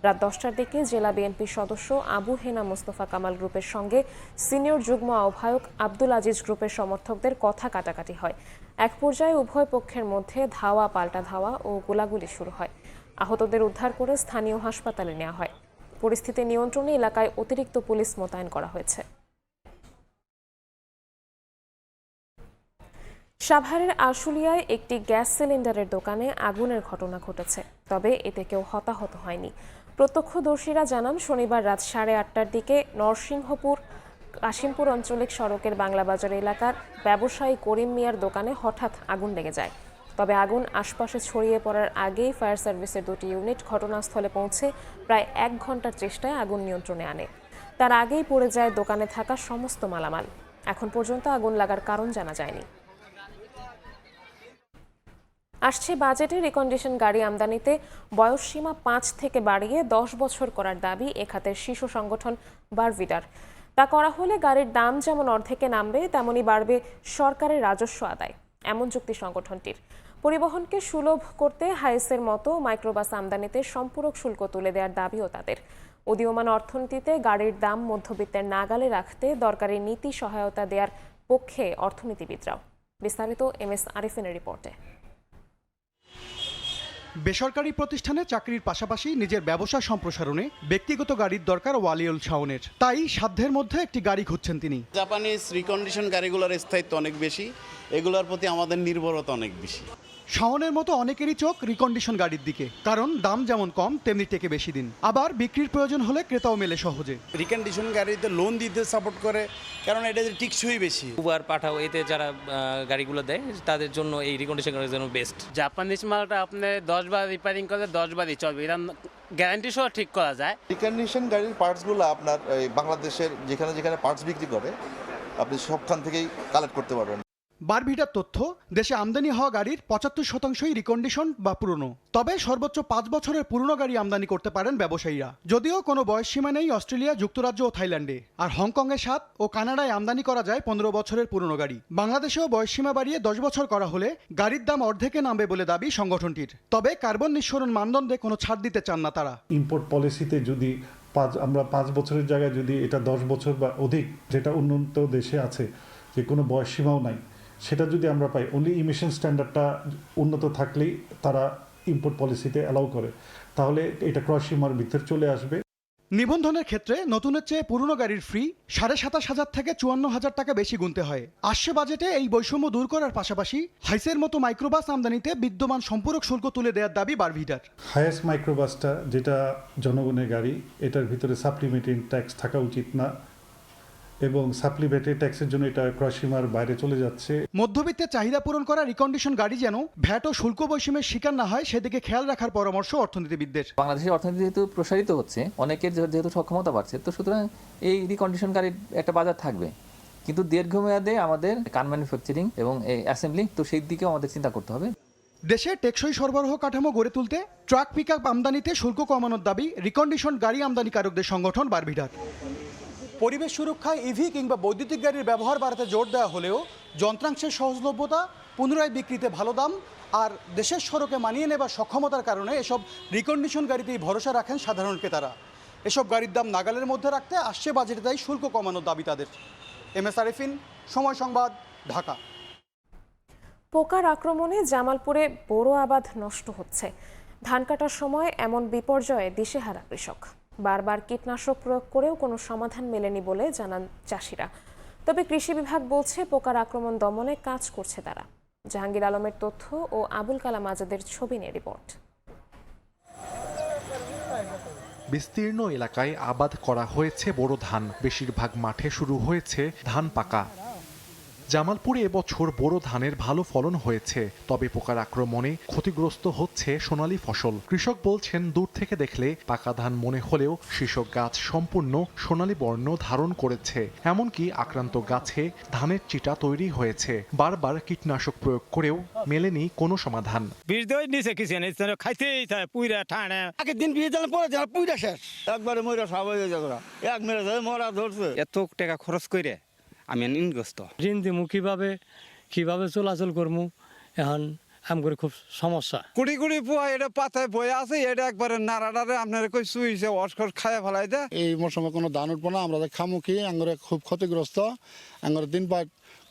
রাত 10টার দিকে জেলা বিএনপির সদস্য আবু হেনা মোস্তফা কামাল গ্রুপের সঙ্গে সিনিয়র যুগ্ম আহ্বায়ক আব্দুল আজিজ গ্রুপের সমর্থকদের কথা কাটাকাটি হয়। এক পর্যায়ে উভয় পক্ষের মধ্যে ধাওয়া পাল্টা ধাওয়া ও গোলাগুলি শুরু হয়। আহতদের উদ্ধার করে স্থানীয় হাসপাতালে নেওয়া হয়। পরিস্থিতি নিয়ন্ত্রণে এলাকায় অতিরিক্ত পুলিশ মোতায়েন করা হয়েছে। সাভারের আশুলিয়ায় একটি গ্যাস সিলিন্ডারের দোকানে আগুনের ঘটনা ঘটেছে, তবে এতে কেউ হতাহত হয়নি। প্রত্যক্ষদর্শীরা জানান, শনিবার রাত 8:30টার দিকে নরসিংহপুর কাশিমপুর আঞ্চলিক সড়কের বাংলাবাজার এলাকার ব্যবসায়ী করিম মিয়ার দোকানে হঠাৎ আগুন লেগে যায়। তবে আগুন আশপাশে ছড়িয়ে পড়ার আগেই ফায়ার সার্ভিসের 2টি ইউনিট ঘটনাস্থলে পৌঁছে প্রায় 1 ঘন্টার চেষ্টায় আগুন নিয়ন্ত্রণে আনে। তার আগেই পড়ে যায় দোকানে থাকা সমস্ত মালামাল। এখন পর্যন্ত আগুন লাগার কারণ জানা যায়নি। আসছে বাজেটে রিকন্ডিশন গাড়ি আমদানিতে বয়সসীমা 5 থেকে বাড়িয়ে 10 বছর করার দাবি এ খাতের শীর্ষ সংগঠন বারভিডার। তা করা হলে গাড়ির দাম যেমন অর্ধেকে নামবে, তেমনই বাড়বে সরকারের রাজস্ব আদায়, এমন যুক্তি সংগঠনটির। পরিবহনকে সুলভ করতে হাইসের মতো মাইক্রোবাস আমদানিতে সম্পূরক শুল্ক তুলে দেওয়ার দাবিও তাদের। উদীয়মান অর্থনীতিতে গাড়ির দাম মধ্যবিত্তের নাগালে রাখতে দরকারি নীতি সহায়তা দেওয়ার পক্ষে অর্থনীতিবিদরাও। বিস্তারিত MS আরিফিনের রিপোর্টে। বেসরকারি প্রতিষ্ঠানে চাকরির পাশাপাশি নিজের ব্যবসা সম্প্রসারণে ব্যক্তিগত গাড়ির দরকার ওয়ালিউল শাওনের। তাই সাধ্যের মধ্যে একটি গাড়ি খুঁজছেন তিনি। জাপানিজ রিকন্ডিশন গাড়িগুলোর স্থায়িত্ব অনেক বেশি, এগুলোর প্রতি আমাদের নির্ভরতা অনেক বেশি। শাওনের মতো অনেকেরই চোখ রিকন্ডিশন গাড়ির দিকে, কারণ দাম যেমন কম তেমনি টেকে বেশি দিন, আবার বিক্রির প্রয়োজন হলে ক্রেতাও মেলে সহজে। রিকন্ডিশন গাড়িতে লোন দিতে সাপোর্ট করে, কারণ এটা টিকসই বেশি। উবার পাঠাও, এতে যারা গাড়িগুলো দেয় তাদের জন্য এই রিকন্ডিশন গাড়ির জন্য বেস্ট। জাপানিজ মালটা আপনি 10 বার রিপেয়ারিং করলে 10 বারই চলবে, এটা গ্যারান্টি সহ ঠিক করা যায়। রিকন্ডিশন গাড়ির পার্টসগুলো আপনার বাংলাদেশের যেখানে যেখানে পার্টস বিক্রি করে আপনি সবখান থেকেই কালেক্ট করতে পারবেন। বারভিডার তথ্য, দেশে আমদানি হওয়া গাড়ির 75%ই রিকন্ডিশন বা পুরনো। তবে সর্বোচ্চ 5 বছরের পুরনো গাড়ি আমদানি করতে পারেন ব্যবসায়ীরা। যদিও কোনো বয়সসীমা নেই অস্ট্রেলিয়া, যুক্তরাজ্য ও থাইল্যান্ডে। আর হংকংয়ে 7 ও কানাডায় আমদানি করা যায় 15 বছরের পুরনো গাড়ি। বাংলাদেশেও বয়সসীমা বাড়িয়ে 10 বছর করা হলে গাড়ির দাম অর্ধেকে নামবে বলে দাবি সংগঠনটির। তবে কার্বন নিঃসরণ মানদণ্ডে কোনো ছাড় দিতে চান না তারা। ইম্পোর্ট পলিসিতে যদি আমরা 5 বছরের জায়গায় যদি এটা 10 বছর বা অধিক, যেটা উন্নত দেশে আছে, যে কোনো বয়সসীমাও নাই, সেটা যদি আমরা পাই, অনলি ইমিশন স্ট্যান্ডার্ডটা উন্নত থাকলেই তারা ইম্পোর্ট পলিসিতে অ্যালাউ করে, তাহলে এটা ক্রয় সীমার ভিতরে চলে আসবে। নিবন্ধনের ক্ষেত্রে নতুনের চেয়ে পুরনো গাড়ির ফি 27,500 থেকে 54,000 টাকা বেশি গুনতে হয়। আসছে বাজেটে এই বৈষম্য দূর করার পাশাপাশি হাইসের মতো মাইক্রোবাস আমদানিতে বিদ্যমান সম্পূরক শুল্ক তুলে দেওয়ার দাবি বারভিডার। হাইয়েস্ট মাইক্রোবাসটা যেটা জনগণের গাড়ি, এটার ভিতরে সাপ্লিমেন্টারি ট্যাক্স থাকা উচিত না, এবং সাপ্লিমেন্টারি ট্যাক্সের জন্য এটা ক্রয়সীমার বাইরে চলে যাচ্ছে। মধ্যবিত্তের চাহিদা পূরণ করা রিকন্ডিশন গাড়ি যেন ভ্যাট ও শুল্ক বৈষম্যের শিকার না হয়, সেদিকে খেয়াল রাখার পরামর্শ অর্থনীতিবিদদের। বাংলাদেশের অর্থনীতি যেহেতু প্রসারিত হচ্ছে, অনেকের যেহেতু সক্ষমতা বাড়ছে, তো সুতরাং এই রিকন্ডিশন গাড়ির একটা বাজার থাকবে। কিন্তু দীর্ঘমেয়াদে আমাদের কার ম্যানুফ্যাকচারিং এবং অ্যাসেম্বলি, তো সেই দিকেও আমাদের চিন্তা করতে হবে। দেশে টেকসই সরবরাহ কাঠামো গড়ে তুলতে ট্রাক পিকআপ আমদানিতে শুল্ক কমানোর দাবি রিকন্ডিশন গাড়ি আমদানিকারকদের সংগঠন বারভিডার। পরিবেশ সুরক্ষায় ইভি কিংবা বৈদ্যুতিক গাড়ির ব্যবহার বাড়াতে জোর দেওয়া হলেও যন্ত্রাংশের সহজলভ্যতা, পুনরায় বিক্রিতে ভালো দাম আর দেশের সড়কে মানিয়ে নেবার সক্ষমতার কারণে এসব রিকন্ডিশন গাড়িতেই ভরসা রাখেন সাধারণ ক্রেতারা। এসব গাড়ির দাম নাগালের মধ্যে রাখতে আসছে বাজেটে তাই শুল্ক কমানোর দাবি তাদের। MS আরিফিন, সময় সংবাদ, ঢাকা। পোকার আক্রমণে জামালপুরে বোরো আবাদ নষ্ট হচ্ছে। ধান কাটার সময় এমন বিপর্যয়ে দিশেহারা কৃষক। বারবার কীটনাশক প্রয়োগ করেও কোনো সমাধান মেলেনি বলে জানান চাষিরা। তবে কৃষি বিভাগ বলছে পোকার আক্রমণ দমনে কাজ করছে তারা। জাহাঙ্গীর আলমের তথ্য ও আবুল কালাম আজাদের ছবি নিয়ে রিপোর্ট। বিস্তীর্ণ এলাকায় আবাদ করা হয়েছে বোরো ধান, বেশিরভাগ মাঠে শুরু হয়েছে ধান পাকা। জামালপুরে এবছর বোরো ধানের ভালো ফলন হয়েছে, তবে পোকার আক্রমণে ক্ষতিগ্রস্ত হচ্ছে সোনালী ফসল। কৃষক বলছেন, দূর থেকে দেখলে পাকা ধান মনে হলেও শীর্ষক গাছ সম্পূর্ণ সোনালী বর্ণ ধারণ করেছে। এমনকি আক্রান্ত গাছে ধানের চিটা তৈরি হয়েছে। বারবার কীটনাশক প্রয়োগ করেও মেলেনি কোনো সমাধান। এত টাকা খরচ করে আমি ঋণগ্রস্ত। ঋণ দিমু কিভাবে চলাচল করবো, এখন আমগরে খুব সমস্যা। কুড়ি কুড়ি পোয়া এটা পাতায় বয়ে আছে, এটা একবারে নাড়াড়ারে আপনার কই সুইছে অস্কর খায় ফেলাই দেয়। এই মৌসুমে কোনো ধান উঠবো না, আমরা খামুখি আঙ্গুরে খুব ক্ষতিগ্রস্ত, আঙ্গুরের দিন পাট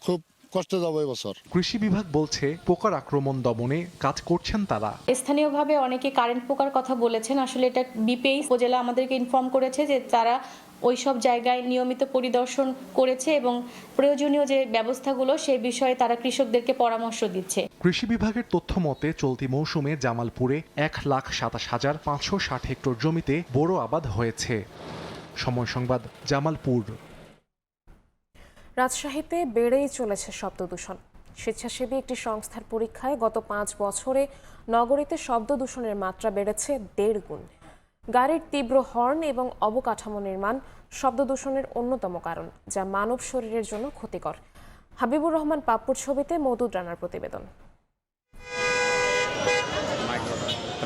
খুব কষ্ট যাবো এবছর। কৃষি বিভাগ বলছে, পোকার আক্রমণ দমনে কাজ করছেন তারা। স্থানীয়ভাবে অনেকে কারেন্ট পোকার কথা বলেছেন। আসলে এটা বিপিএই উপজেলা আমাদেরকে ইনফর্ম করেছে যে তারা ওই সব জায়গায় নিয়মিত পরিদর্শন করেছে এবং প্রয়োজনীয় যে ব্যবস্থাগুলো সেই বিষয়ে তারা কৃষকদেরকে পরামর্শ দিচ্ছে। কৃষি বিভাগের তথ্য মতে চলতি মৌসুমে জামালপুরে 1,27,560 হেক্টর জমিতে বোরো আবাদ হয়েছে। সময় সংবাদ, জামালপুর। রাজশাহীতে বেড়েই চলেছে শব্দ দূষণ। স্বেচ্ছাসেবী একটি সংস্থার পরীক্ষায় গত 5 বছরে নগরীতে শব্দ দূষণের মাত্রা বেড়েছে 1.5 গুণ। গাড়ির তীব্র হর্ন এবং অবকাঠামো নির্মাণ শব্দ দূষণের অন্যতম কারণ, যা মানব শরীরের জন্য ক্ষতিকর। হাবিবুর রহমান পাপ্পুর ছবিতে মওদুদ রানার প্রতিবেদন।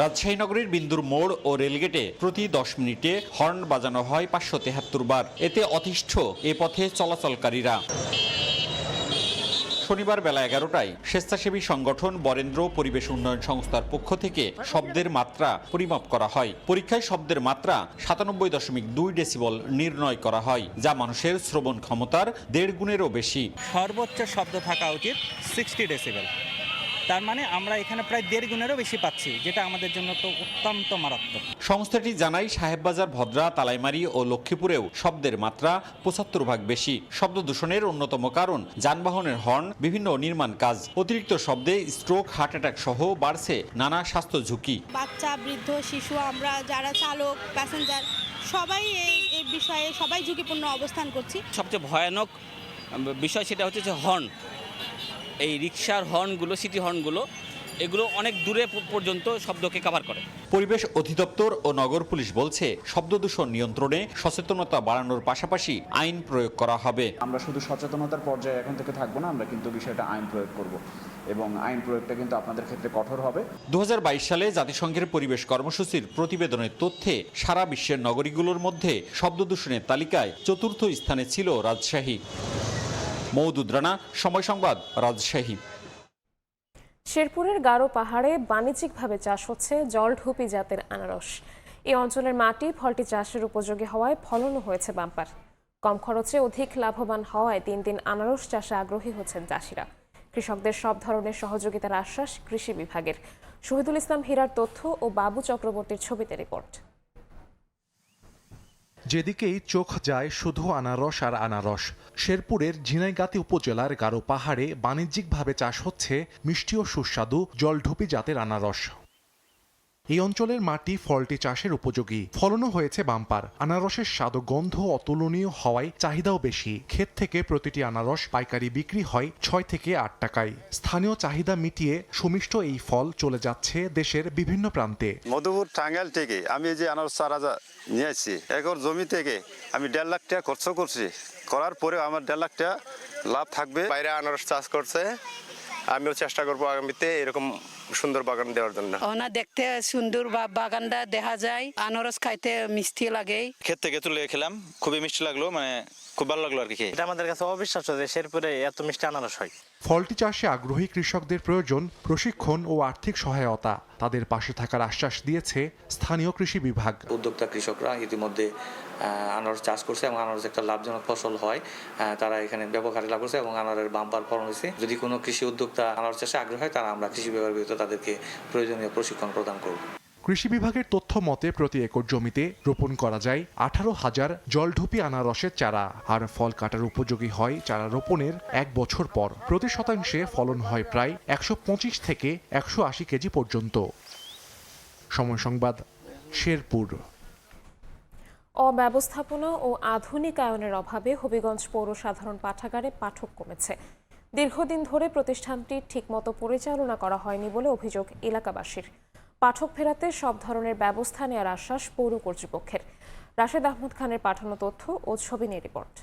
রাজশাহী নগরীর বিন্দুর মোড় ও রেলগেটে প্রতি 10 মিনিটে হর্ন বাজানো হয় 573 বার। এতে অতিষ্ঠ এ পথে চলাচলকারীরা। শনিবার বেলা 11টায় স্বেচ্ছাসেবী সংগঠন বরেন্দ্র পরিবেশ উন্নয়ন সংস্থার পক্ষ থেকে শব্দের মাত্রা পরিমাপ করা হয়। পরীক্ষায় শব্দের মাত্রা 97.2 ডেসিবল নির্ণয় করা হয়, যা মানুষের শ্রবণ ক্ষমতার 1.5 গুণেরও বেশি। সর্বোচ্চ শব্দ থাকা উচিত 60 ডেসিবেল। তার মানে আমরা এখানে প্রায় 1.5 গুণেরও বেশি পাচ্ছি, যেটা আমাদের জন্য তো অত্যন্ত মারাত্মক। সংস্থাটি জানায়, সাহেববাজার, ভদ্রা, তালাইমারি ও লক্ষ্মীপুরেও শব্দের মাত্রা 75 ভাগ বেশি। শব্দ দূষণের অন্যতম কারণ যানবাহনের হর্ন, বিভিন্ন নির্মাণ কাজ। অতিরিক্ত শব্দে স্ট্রোক, হার্ট অ্যাটাক সহ বাড়ছে নানা স্বাস্থ্য ঝুঁকি। বাচ্চা, বৃদ্ধ, শিশু, আমরা যারা চালক, প্যাসেঞ্জার সবাই এই বিষয়ে সবাই ঝুঁকিপূর্ণ অবস্থান করছি। সবচেয়ে ভয়ানক বিষয় সেটা হচ্ছে যে হর্ন। এই রিকশার হর্নগুলো, সিটি হর্নগুলো, এগুলো অনেক দূরে পর্যন্ত শব্দকে কভার করে। পরিবেশ অধিদপ্তর ও নগর পুলিশ বলছে, শব্দ দূষণ নিয়ন্ত্রণে সচেতনতা বাড়ানোর পাশাপাশি আইন প্রয়োগ করা হবে। আমরা শুধু সচেতনতার পর্যায়ে এখন থেকে থাকবো না, আমরা কিন্তু বিষয়টা আইন প্রয়োগ করব এবং আইন প্রয়োগটা কিন্তু আপনাদের ক্ষেত্রে কঠোর হবে। 2022 সালে জাতিসংঘের পরিবেশ কর্মসূচির প্রতিবেদনের তথ্যে সারা বিশ্বের নগরীগুলোর মধ্যে শব্দ দূষণের তালিকায় 4র্থ স্থানে ছিল রাজশাহী। মওদুদ রানা, সময় সংবাদ, রাজশাহী। শেরপুরের গারো পাহাড়ে বাণিজ্যিকভাবে চাষ হচ্ছে জলঢুপি জাতের আনারস। এই অঞ্চলের মাটি ফলটি চাষের উপযোগী হওয়ায় ফলনও হয়েছে বাম্পার। কম খরচে অধিক লাভবান হওয়ায় দিন দিন আনারস চাষে আগ্রহী হচ্ছেন চাষিরা। কৃষকদের সব ধরনের সহযোগিতার আশ্বাস কৃষি বিভাগের। শহীদুল ইসলাম হীরার তথ্য ও বাবু চক্রবর্তীর ছবিতে রিপোর্ট। যেদিকেই চোখ যায় শুধু আনারস আর আনারস। শেরপুরের ঝিনাইগাতি উপজেলার গারো পাহাড়ে বাণিজ্যিকভাবে চাষ হচ্ছে মিষ্টি ও সুস্বাদু জলঢুপি জাতের আনারস। এই অঞ্চলের মাটি ফলটি চাষের উপযোগী, ফলনও হয়েছে বাম্পার। আনারসের স্বাদ ও গন্ধ অতুলনীয় হওয়ায় চাহিদাও বেশি। ক্ষেত থেকে প্রতিটি আনারস পাইকারি বিক্রি হয় 6 থেকে 8 টাকায়। স্থানীয় চাহিদা মিটিয়ে সুমিষ্ট এই ফল চলে যাচ্ছে দেশের বিভিন্ন প্রান্তে। মধুপুর টাঙ্গাইল থেকে আমি এই যে আনারস চারা নিয়ে আসছি, একর জমি থেকে আমি 1.5 লাখ টাকা খরচ করছি। করার পরে আমার 1.5 লাখ টাকা লাভ থাকবে। বাইরে আনারস চাষ করছে, আমিও চেষ্টা করবো আগামীতে এরকম সুন্দর বাগান দেওয়ার জন্য। ওনা দেখতে সুন্দর বাগানটা দেখা যায়, আনারস খাইতে মিষ্টি লাগে। ক্ষেত থেকে তুলে খেলাম, খুবই মিষ্টি লাগলো, মানে খুব ভালো লাগলো আর কি। এটা আমাদের কাছে অবিশ্বাস্য যে শেরপুরে এত মিষ্টি আনারস হয়। ফলটি চাষে আগ্রহী কৃষকদের প্রয়োজন প্রশিক্ষণ ও আর্থিক সহায়তা। তাদের পাশে থাকার আশ্বাস দিয়েছে স্থানীয় কৃষি বিভাগ। উদ্যোক্তা কৃষকরা ইতিমধ্যে আনারস চাষ করছে এবং আনারস একটা লাভজনক ফসল হয়, তারা এখানে ব্যাপক হারে লাভ করছে এবং আনারের বাম্পার ফলন হয়েছে। যদি কোনো কৃষি উদ্যোক্তা আনারস চাষে আগ্রহী হয়, তারা আমরা কৃষি বিভাগের ভিতরে তাদেরকে প্রয়োজনীয় প্রশিক্ষণ প্রদান করব। কৃষি বিভাগের তথ্য মতে প্রতি একর জমিতে রোপণ করা যায় 18,000 জলঢুপি আনারসের চারা, আর ফল কাটার উপযোগী হয় চারা রোপণের 1 বছর পর। প্রতি শতাংশে ফলন হয় প্রায় 125 থেকে 180 কেজি পর্যন্ত। সময় সংবাদ, শেরপুর। অব্যবস্থাপনা ও আধুনিকায়নের অভাবে হবিগঞ্জ পৌর সাধারণ পাঠাগারে পাঠক কমেছে। দীর্ঘদিন ধরে প্রতিষ্ঠানটি ঠিকমতো পরিচালনা করা হয়নি বলে অভিযোগ এলাকাবাসীর। পাঠক ফেরাতে সব ধরনের ব্যবস্থা নেওয়ার আশ্বাস পৌর কর্তৃপক্ষের। রাশেদ আহমদ খানের পাঠানো তথ্য ও ছবি নিয়ে রিপোর্ট।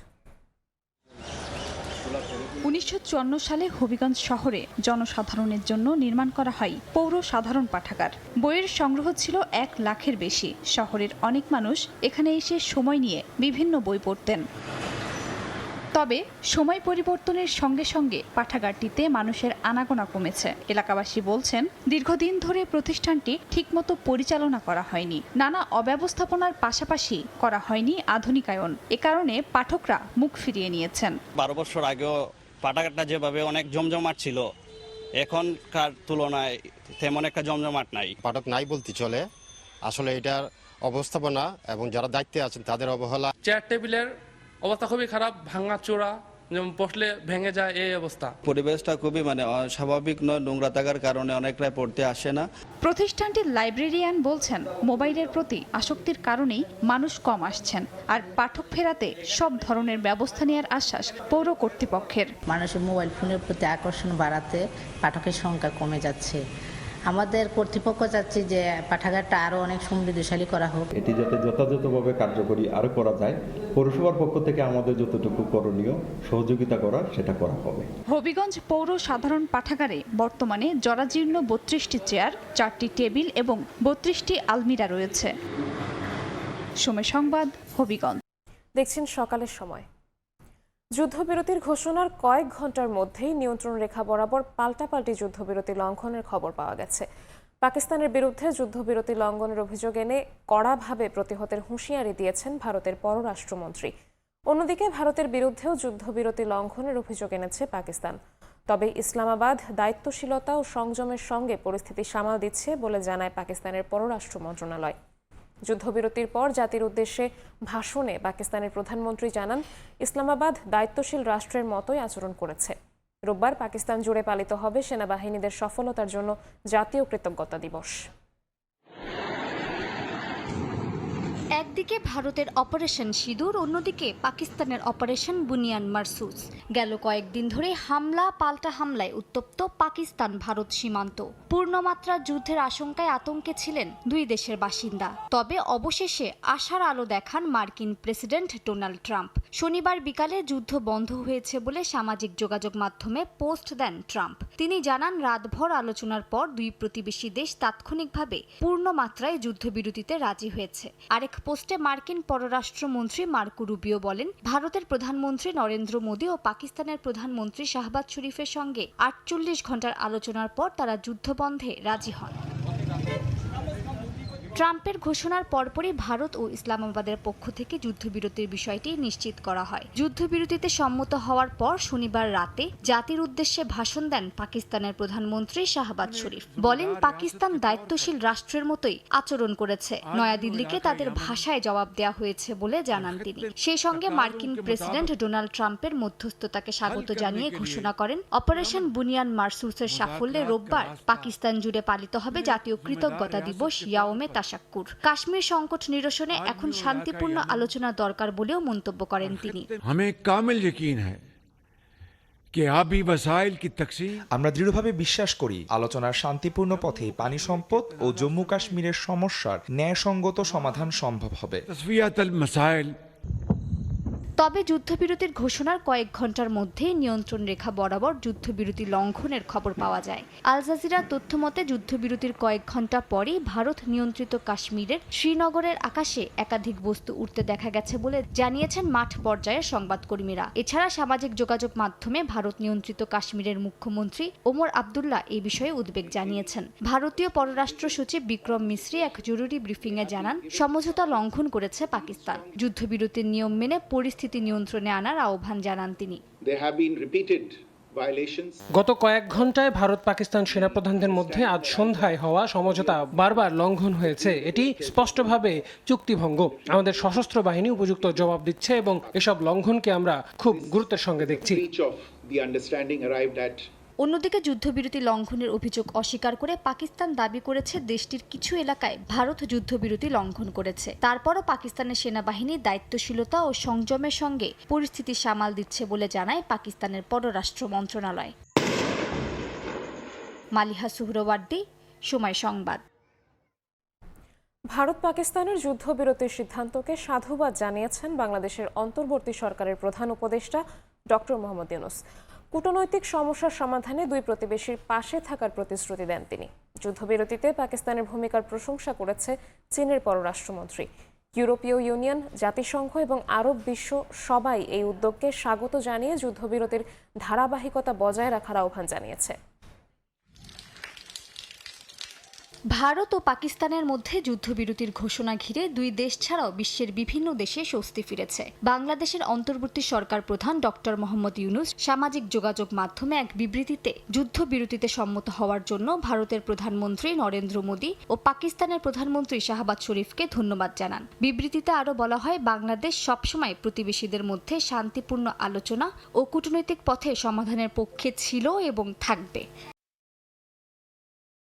1954 সালে হবিগঞ্জ শহরে জনসাধারণের জন্য নির্মাণ করা হয় পৌর সাধারণ পাঠাগার। বইয়ের সংগ্রহ ছিল 1 লাখের বেশি। শহরের অনেক মানুষ এখানে এসে সময় নিয়ে বিভিন্ন বই পড়তেন। তবে সময় পরিবর্তনের সঙ্গে সঙ্গে পাঠাগারটিতে মানুষের আনাগোনা কমেছে। এলাকাবাসী বলছেন, দীর্ঘদিন ধরে প্রতিষ্ঠানটি ঠিকমতো পরিচালনা করা হয়নি। নানা অব্যবস্থাপনার পাশাপাশি করা হয়নি আধুনিকায়ন। এ কারণে পাঠকরা মুখ ফিরিয়ে নিয়েছেন। 12 বছর আগেও পাঠাগারটা যেভাবে অনেক জমজমাট ছিল, এখনকার তুলনায় তেমন একটা জমজমাট নাই। পাঠক নাই বলতে চলে। আসলে এটার অবস্থাপনা এবং যারা দায়িত্বে আছেন তাদের অবহেলা। চেয়ার টেবিলের অবস্থা খুবই খারাপ, ভাঙা চোরা, যেমন বসলে ভেঙে যায় এই অবস্থা। পরিবেশটা খুবই স্বাভাবিক নয়, নোংরা থাকার কারণে অনেকটাই পড়তে আসে না। প্রতিষ্ঠানটির লাইব্রেরিয়ান বলছেন, মোবাইলের প্রতি আসক্তির কারণেই মানুষ কম আসছেন। আর পাঠক ফেরাতে সব ধরনের ব্যবস্থা নেওয়ার আশ্বাস পৌর কর্তৃপক্ষের। মানুষের মোবাইল ফোনের প্রতি আকর্ষণ বাড়াতে পাঠকের সংখ্যা কমে যাচ্ছে। আমাদের কর্তৃপক্ষ চাচ্ছে যে পাঠাগারটা আরো অনেক সমৃদ্ধশালী করা হোক। এটি যাতে যথাযথভাবে কার্যকরী আরো করা যায়, পৌরসভার পক্ষ থেকে আমাদের যতটুকু করণীয় সহযোগিতা করার সেটা করা হবে। হবিগঞ্জ পৌর সাধারণ পাঠাগারে বর্তমানে জরাজীর্ণ 32টি চেয়ার, 4টি টেবিল এবং 32টি আলমিরা রয়েছে। সময় সংবাদ, হবিগঞ্জ। দেখছেন সকালের সময়। যুদ্ধবিরতির ঘোষণার কয়েক ঘন্টার মধ্যেই নিয়ন্ত্রণ রেখা বরাবর পাল্টাপাল্টি যুদ্ধবিরতি লঙ্ঘনের খবর পাওয়া গেছে। পাকিস্তানের বিরুদ্ধে যুদ্ধবিরতি লঙ্ঘনের অভিযোগ এনে কড়াভাবে প্রতিহতের হুঁশিয়ারি দিয়েছেন ভারতের পররাষ্ট্রমন্ত্রী। অন্যদিকে ভারতের বিরুদ্ধেও যুদ্ধবিরতি লঙ্ঘনের অভিযোগ এনেছে পাকিস্তান। তবে ইসলামাবাদ দায়িত্বশীলতা ও সংযমের সঙ্গে পরিস্থিতি সামাল দিচ্ছে বলে জানায় পাকিস্তানের পররাষ্ট্র মন্ত্রণালয়। যুদ্ধবিরতির পর জাতির উদ্দেশ্যে ভাষণে পাকিস্তানের প্রধানমন্ত্রী জানান, ইসলামাবাদ দায়িত্বশীল রাষ্ট্রের মতোই আচরণ করেছে। রোববার পাকিস্তান জুড়ে পালিত হবে সেনাবাহিনীদের সফলতার জন্য জাতীয় কৃতজ্ঞতা দিবস। একদিকে ভারতের অপারেশন সিঁদুর, অন্যদিকে পাকিস্তানের অপারেশন বুনিয়ান মারসুস। গেল কয়েকদিন ধরে হামলা পাল্টা হামলায় উত্তপ্ত পাকিস্তান ভারত সীমান্ত। পূর্ণমাত্রা যুদ্ধের আশঙ্কায় আতঙ্কে ছিলেন দুই দেশের বাসিন্দা। তবে অবশেষে আশার আলো দেখান মার্কিন প্রেসিডেন্ট ডোনাল্ড ট্রাম্প। শনিবার বিকালে যুদ্ধ বন্ধ হয়েছে বলে সামাজিক যোগাযোগ মাধ্যমে পোস্ট দেন ট্রাম্প। তিনি জানান, রাতভর আলোচনার পর দুই প্রতিবেশী দেশ তাৎক্ষণিকভাবে পূর্ণমাত্রায় যুদ্ধবিরতিতে রাজি হয়েছে। আরেক পোস্টে মার্কিন পররাষ্ট্রমন্ত্রী মার্কো রুবিও বলেন, ভারতের প্রধানমন্ত্রী নরেন্দ্র মোদী ও পাকিস্তানের প্রধানমন্ত্রী শাহবাজ শরীফের সঙ্গে 48 ঘন্টার আলোচনার পর তারা যুদ্ধবন্ধে রাজি হন। ট্রাম্পের ঘোষণার পরপরই ভারত ও ইসলামাবাদের পক্ষ থেকে যুদ্ধবিরতির বিষয়টি নিশ্চিত করা হয়। যুদ্ধবিরতিতে সম্মত হওয়ার পর শনিবার রাতে জাতির উদ্দেশ্যে ভাষণ দেন পাকিস্তানের প্রধানমন্ত্রী শাহবাজ শরীফ। বলেন, পাকিস্তান দায়িত্বশীল রাষ্ট্রের মতোই আচরণ করেছে। নয়াদিল্লিকে তাদের ভাষায় জবাব দেওয়া হয়েছে বলে জানান তিনি। সেই সঙ্গে মার্কিন প্রেসিডেন্ট ডোনাল্ড ট্রাম্পের মধ্যস্থতাকে স্বাগত জানিয়ে ঘোষণা করেন, অপারেশন বুনিয়ান মারসুসের সাফল্যে রোববার পাকিস্তান জুড়ে পালিত হবে জাতীয় কৃতজ্ঞতা দিবস ইয়াউমে তাশাক্কুর। কাশ্মীর সংকট নিরসনে এখন শান্তিপূর্ণ আলোচনা দরকার বলেও মন্তব্য করেন তিনি। আমরা দৃঢ়ভাবে বিশ্বাস করি, আলোচনার শান্তিপূর্ণ পথে পানি সম্পদ ও জম্মু কাশ্মীরের সমস্যার ন্যায়সঙ্গত সমাধান সম্ভব হবে। তবে যুদ্ধবিরতির ঘোষণার কয়েক ঘন্টার মধ্যে নিয়ন্ত্রণ রেখা বরাবর যুদ্ধবিরতি লঙ্ঘনের খবর পাওয়া যায়। আল জাজিরার তথ্যমতে যুদ্ধবিরতির কয়েক ঘন্টা পরেই ভারত নিয়ন্ত্রিত কাশ্মীরের শ্রীনগরের আকাশে একাধিক বস্তু উড়তে দেখা গেছে বলে জানিয়েছেন মাঠ পর্যায়ের সংবাদকর্মীরা। এছাড়া সামাজিক যোগাযোগ মাধ্যমে ভারত নিয়ন্ত্রিত কাশ্মীরের মুখ্যমন্ত্রী ওমর আবদুল্লাহ এই বিষয়ে উদ্বেগ জানিয়েছেন। ভারতীয় পররাষ্ট্র সচিব বিক্রম মিশ্রি এক জরুরি ব্রিফিংয়ে জানান, সমঝোতা লঙ্ঘন করেছে পাকিস্তান। যুদ্ধবিরতির নিয়ম মেনে পরিস্থিতি নিয়ন্ত্রণে আনার আহ্বান জানান তিনি। গত কয়েক ঘন্টায় ভারত পাকিস্তান সেনাপ্রধানদের মধ্যে আজ সন্ধ্যায় হওয়া সমঝোতা বারবার লঙ্ঘন হয়েছে। এটি স্পষ্টভাবে চুক্তিভঙ্গ। আমাদের সশস্ত্র বাহিনী উপযুক্ত জবাব দিচ্ছে এবং এসব লঙ্ঘনকে আমরা খুব গুরুত্বের সঙ্গে দেখছি। অন্যদিকে যুদ্ধবিরতি লঙ্ঘনের অভিযোগ অস্বীকার করে পাকিস্তান দাবি করেছে দেশটির কিছু এলাকায় ভারত যুদ্ধবিরতি লঙ্ঘন করেছে। তারপরও পাকিস্তানের সেনাবাহিনী দায়িত্বশীলতা ও সংযমের সঙ্গে পরিস্থিতি সামাল দিচ্ছে বলে জানায় পাকিস্তানের পররাষ্ট্র মন্ত্রণালয়। মালিহা সুহরওয়ার্দী, সময় সংবাদ। ভারত পাকিস্তানের যুদ্ধবিরতির সিদ্ধান্তকে সাধুবাদ জানিয়েছেন বাংলাদেশের অন্তর্বর্তী সরকারের প্রধান উপদেষ্টা ডক্টর মোহাম্মদ ইউনূস। কূটনৈতিক সমস্যার সমাধানে দুই প্রতিবেশীর পাশে থাকার প্রতিশ্রুতি দেন তিনি। যুদ্ধবিরতিতে পাকিস্তানের ভূমিকার প্রশংসা করেছে চীনের পররাষ্ট্রমন্ত্রী। ইউরোপীয় ইউনিয়ন, জাতিসংঘ এবং আরব বিশ্ব সবাই এই উদ্যোগকে স্বাগত জানিয়ে যুদ্ধবিরতির ধারাবাহিকতা বজায় রাখার আহ্বান জানিয়েছে। ভারত ও পাকিস্তানের মধ্যে যুদ্ধবিরতির ঘোষণা ঘিরে দুই দেশ ছাড়াও বিশ্বের বিভিন্ন দেশে স্বস্তি ফিরেছে। বাংলাদেশের অন্তর্বর্তী সরকার প্রধান ডক্টর মোহাম্মদ ইউনূস সামাজিক যোগাযোগ মাধ্যমে এক বিবৃতিতে যুদ্ধবিরতিতে সম্মত হওয়ার জন্য ভারতের প্রধানমন্ত্রী নরেন্দ্র মোদী ও পাকিস্তানের প্রধানমন্ত্রী শাহবাজ শরীফকে ধন্যবাদ জানান। বিবৃতিতে আরও বলা হয়, বাংলাদেশ সবসময় প্রতিবেশীদের মধ্যে শান্তিপূর্ণ আলোচনা ও কূটনৈতিক পথে সমাধানের পক্ষে ছিল এবং থাকবে।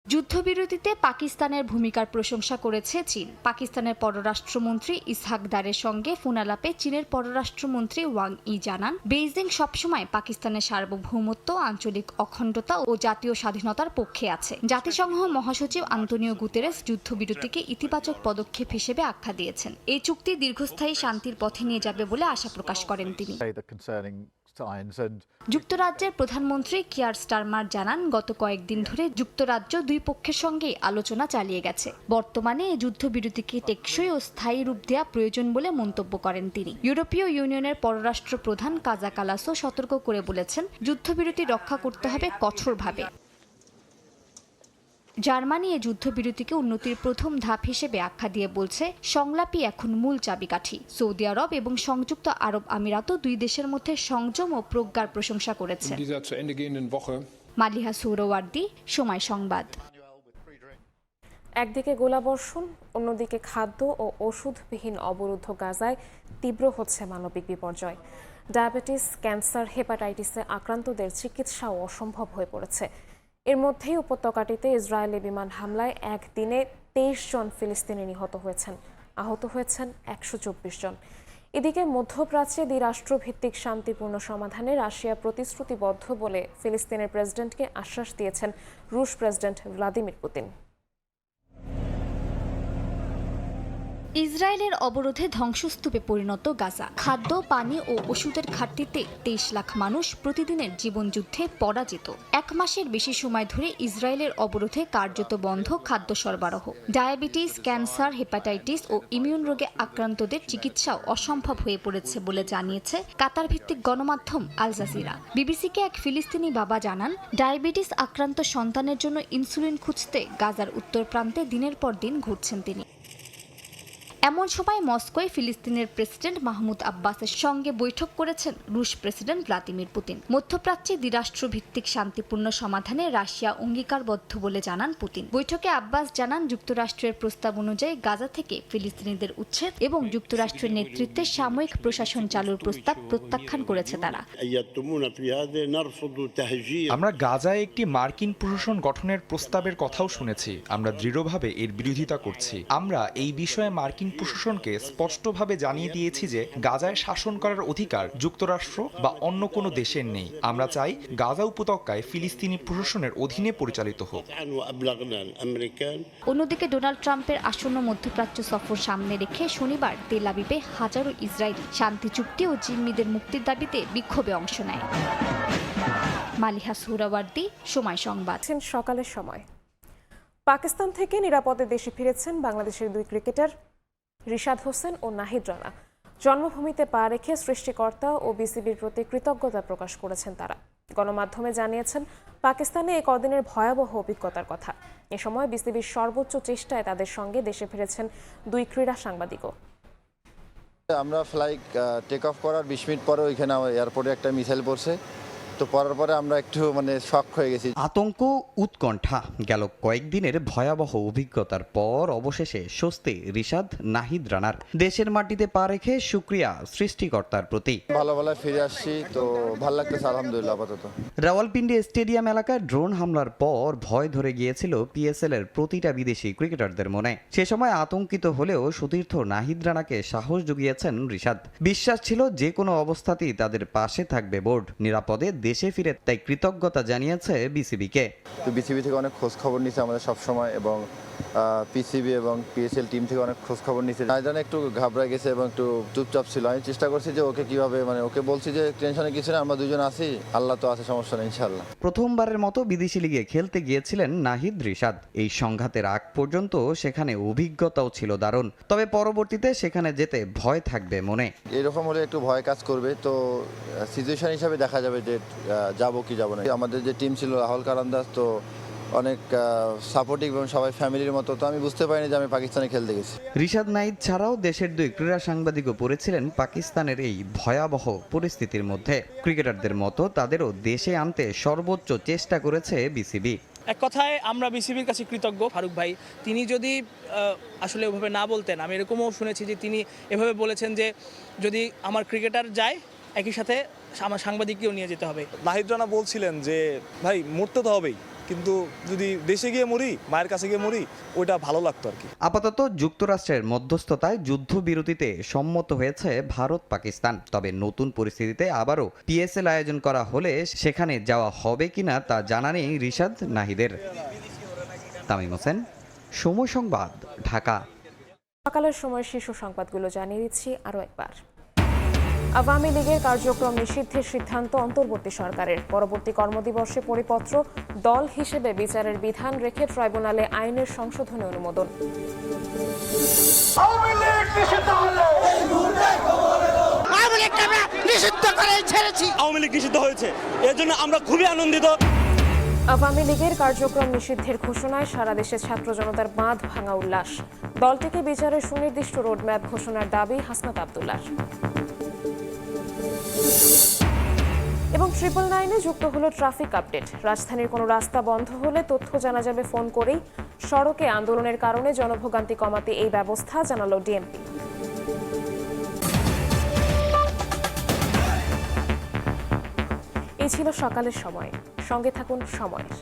যুদ্ধবিরতিতে পাকিস্তানের ভূমিকার প্রশংসা করেছে চীন। পাকিস্তানের পররাষ্ট্রমন্ত্রী ইসহাক দারের সঙ্গে ফোন আলাপে চীনের পররাষ্ট্রমন্ত্রী ওয়াং ই জানান, বেইজিং সবসময় পাকিস্তানের সার্বভৌমত্ব, আঞ্চলিক অখণ্ডতা ও জাতীয় স্বাধীনতার পক্ষে আছে। জাতিসংঘ মহাসচিব আন্তোনিও গুতেরেস যুদ্ধবিরতিকে ইতিবাচক পদক্ষেপ হিসেবে আখ্যা দিয়েছেন। এই চুক্তি দীর্ঘস্থায়ী শান্তির পথে নিয়ে যাবে বলে আশা প্রকাশ করেন তিনি। যুক্তরাজ্যের প্রধানমন্ত্রী কিয়ার স্টারমার জানান, গত কয়েকদিন ধরে যুক্তরাজ্য দুই পক্ষের সঙ্গে আলোচনা চালিয়ে গেছে। বর্তমানে এই যুদ্ধবিরতিকে টেকসই ও স্থায়ী রূপ দেওয়া প্রয়োজন বলে মন্তব্য করেন তিনি। ইউরোপীয় ইউনিয়নের পররাষ্ট্র প্রধান কাজা কালাসও সতর্ক করে বলেছেন, যুদ্ধবিরতি রক্ষা করতে হবে কঠোরভাবে। জার্মানি এই যুদ্ধবিরতিকে উন্নতির প্রথম ধাপ হিসেবে আখ্যা দিয়ে বলছে, সংলাপই এখন মূল চাবিকাঠি। সৌদি আরব এবং সংযুক্ত আরব আমিরাতও দুই দেশের মধ্যে সংযম ও প্রজ্ঞার প্রশংসা করেছে। মালিহা সুহরওয়ার্দী, সময় সংবাদ। একদিকে গোলাবর্ষণ, অন্যদিকে খাদ্য ও ওষুধবিহীন অবরুদ্ধ গাজায় তীব্র হচ্ছে মানবিক বিপর্যয়। ডায়াবেটিস, ক্যান্সার, হেপাটাইটিসে আক্রান্তদের চিকিৎসাও অসম্ভব হয়ে পড়েছে। এর মধ্যেই উপত্যকাটিতে ইসরায়েলি বিমান হামলায় একদিনে 23 জন ফিলিস্তিনি নিহত হয়েছেন, আহত হয়েছেন 124 জন। এদিকে মধ্যপ্রাচ্যে দ্বিরাষ্ট্রভিত্তিক শান্তিপূর্ণ সমাধানে রাশিয়া প্রতিশ্রুতিবদ্ধ বলে ফিলিস্তিনের প্রেসিডেন্টকে আশ্বাস দিয়েছেন রুশ প্রেসিডেন্ট ভ্লাদিমির পুতিন। ইসরায়েলের অবরোধে ধ্বংসস্তূপে পরিণত গাজা। খাদ্য, পানি ও ওষুধের ঘাটতিতে 23 লাখ মানুষ প্রতিদিনের জীবনযুদ্ধে পরাজিত। 1 মাসের বেশি সময় ধরে ইসরায়েলের অবরোধে কার্যত বন্ধ খাদ্য সরবরাহ। ডায়াবেটিস, ক্যান্সার, হেপাটাইটিস ও ইমিউন রোগে আক্রান্তদের চিকিৎসাও অসম্ভব হয়ে পড়েছে বলে জানিয়েছে কাতার ভিত্তিক গণমাধ্যম আল জাজিরা। বিবিসিকে এক ফিলিস্তিনি বাবা জানান, ডায়াবেটিস আক্রান্ত সন্তানের জন্য ইনসুলিন খুঁজতে গাজার উত্তর প্রান্তে দিনের পর দিন ঘুরছেন তিনি। এমন সময় মস্কোয় ফিলিস্তিনের প্রেসিডেন্ট মাহমুদ আব্বাসের সঙ্গে বৈঠক করেছেন রুশ প্রেসিডেন্ট ভ্লাদিমির পুতিন। মধ্যপ্রাচ্যে দ্বিরাষ্ট্রভিত্তিক শান্তিপূর্ণ সমাধানে রাশিয়া অঙ্গীকারবদ্ধ বলে জানান পুতিন। বৈঠকে আব্বাস জানান, যুক্তরাষ্ট্রের প্রস্তাব অনুযায়ী গাজা থেকে ফিলিস্তিনিদের উচ্ছেদ এবং যুক্তরাষ্ট্রের নেতৃত্বে সাময়িক প্রশাসন চালুর প্রস্তাব প্রত্যাখ্যান করেছে তারা। আমরা গাজায় একটি মার্কিন প্রশাসন গঠনের প্রস্তাবের কথাও শুনেছি। আমরা দৃঢ়ভাবে এর বিরোধিতা করছি। আমরা এই বিষয়ে মার্কিন প্রশাসনকে স্পষ্টভাবে জানিয়ে দিয়েছি যে গাজায় শাসন করার অধিকার যুক্তরাষ্ট্র বা অন্য কোনো দেশের নেই। আমরা চাই গাজা উপত্যকায় ফিলিস্তিনি প্রশাসনের অধীনে পরিচালিত হোক। অন্যদিকে ডোনাল্ড ট্রাম্পের আসন্ন মধ্যপ্রাচ্য সফর সামনে রেখে শনিবার তেল আবিবে হাজারো ইসরায়েলি শান্তি চুক্তি ও জিম্মিদের মুক্তির দাবিতে বিক্ষোভে অংশ নেয়। মালিহা সুহরওয়ার্দী, সময় সংবাদ। সকালের সময় পাকিস্তান থেকে নিরাপদে দেশে ফিরেছেন বাংলাদেশের দুই ক্রিকেটার রিশাদ হোসেন ও নাহিদ রানা। জন্মভূমিতে পা রেখে সৃষ্টিকর্তা ও বিসিবির প্রতি কৃতজ্ঞতা প্রকাশ করেছেন তারা। গণমাধ্যমে জানিয়েছেন, পাকিস্তানে এ কদিনের ভয়াবহ অভিজ্ঞতার কথা। এ সময় বিসিবির সর্বোচ্চ চেষ্টায় তাদের সঙ্গে দেশে ফিরেছেন দুই ক্রীড়া সাংবাদিকও। আমরা ফ্লাইট টেক অফ করার 20 মিনিট পরে ওইখানে এয়ারপোর্টে একটা মিসাইল পড়ছে, তো পড়ার পরে আমরা একটু শক হয়ে গেছি। আতঙ্ক উৎকণ্ঠা গেল কয়েকদিনের ভয়াবহ অভিজ্ঞতার পর অবশেষে স্বস্তি রিশাদ নাহিদ রানার। দেশের মাটিতে পা রেখে শুকরিয়া সৃষ্টিকর্তার প্রতি। ভালো ফিরে আসছি, তো ভালো লাগতেছে আলহামদুলিল্লাহ আপাতত। রাওয়ালপিন্ডি স্টেডিয়াম এলাকায় ড্রোন হামলার পর ভয় ধরে গিয়েছিল পিএসএল এর প্রতিটা বিদেশি ক্রিকেটারদের মনে। সে সময় আতঙ্কিত হলেও সতীর্থ নাহিদ রানাকে সাহস জুগিয়েছেন রিশাদ। বিশ্বাস ছিল যে কোনো অবস্থাতেই তাদের পাশে থাকবে বোর্ড, নিরাপদে দেশে ফিরে তাই কৃতজ্ঞতা জানিয়েছে বিসিবিকে। তো বিসিবি থেকে অনেক খোঁজ খবর নিছে আমাদের সবসময়, এবং পিসিবি এবং পিএসএল টিম থেকে অনেক খোঁজ খবর নিছে। নাহিদ একটু ঘাবড়ে গেছে এবং একটু চুপচাপ ছিল। আমি চেষ্টা করছি যে ওকে কিভাবে ওকে বলছি যে টেনশনে কিছু না, আমরা দুজন আছি, আল্লাহ তো আছে, সমস্যা নেই ইনশাআল্লাহ। প্রথমবারের মতো বিদেশি লিগে খেলতে গিয়েছিলেন নাহিদ রিশাদ। এই সংঘাতের আগ পর্যন্ত সেখানে অভিজ্ঞতাও ছিল দারুণ, তবে পরবর্তীতে সেখানে যেতে ভয় থাকবে মনে। এরকম হলে একটু ভয় কাজ করবে, তো সিচুয়েশন হিসাবে দেখা যাবে যে যাবো কি যাবো না। আমাদের যে টিম ছিল রাহুল কারান্দাজ তো অনেক সাপোর্টিভ এবং সবাই ফ্যামিলির মতো, তো আমি বুঝতে পারিনি যে আমি পাকিস্তানে খেলতে গেছি। রিশাদ নাহিদ ছাড়াও দেশের দুই ক্রীড়া সাংবাদিকও পড়েছিলেন পাকিস্তানের এই ভয়াবহ পরিস্থিতির মধ্যে। ক্রিকেটারদের মতো তাদেরও দেশে আনতে সর্বোচ্চ চেষ্টা করেছে বিসিবি। এক কথায় আমরা বিসিবির কাছে কৃতজ্ঞ। ফারুক ভাই তিনি যদি আসলে ওভাবে না বলতেন, আমি এরকমও শুনেছি যে তিনি এভাবে বলেছেন যে যদি আমার ক্রিকেটার যায় একই সাথে আমার সাংবাদিককেও নিয়ে যেতে হবে। নাহিদ রানা বলছিলেন যে ভাই মরতে তো হবেই, কিন্তু যদি দেশে গিয়ে মরি, মায়ের কাছে গিয়ে মরি, ওইটা ভালো লাগতো আর কি। আপাতত যুক্তরাষ্ট্রের মধ্যস্থতায় যুদ্ধবিরতিতে সম্মত হয়েছে ভারত পাকিস্তান। তবে নতুন পরিস্থিতিতে আবারও পিএসএল আয়োজন করা হলে সেখানে যাওয়া হবে কিনা তা জানা নেই রিশাদ নাহিদের। তামিম হোসেন, সময় সংবাদ, ঢাকা। সকালের সময় শীর্ষ সংবাদগুলো জানিয়ে দিচ্ছি আরও একবার। আওয়ামী লীগের কার্যক্রম নিষিদ্ধের সিদ্ধান্ত অন্তর্বর্তী সরকারের। পরবর্তী কর্মদিবসে পরিপত্র, দল হিসেবে বিচারের বিধান রেখে ট্রাইব্যুনালে আইনের সংশোধনে অনুমোদন। আওয়ামী লীগ নিষিদ্ধ হয়েছে, এর জন্য আমরা খুবই আনন্দিত। আওয়ামী লীগের কার্যক্রম নিষিদ্ধের ঘোষণায় সারা দেশে ছাত্র জনতার বাঁধ ভাঙা উল্লাস। দলটিকে বিচারের সুনির্দিষ্ট রোডম্যাপ ঘোষণার দাবি হাসনাত আব্দুল্লাহর। এবং 999-এ যুক্ত হলো ট্রাফিক আপডেট। রাজধানীর কোনো রাস্তা বন্ধ হলে তথ্য জানা যাবে ফোন করেই। সড়কে আন্দোলনের কারণে জনভোগান্তি কমাতে এই ব্যবস্থা, জানালো ডিএমপি। এই ছিল সকালের সময়। সঙ্গে থাকুন সময়ের।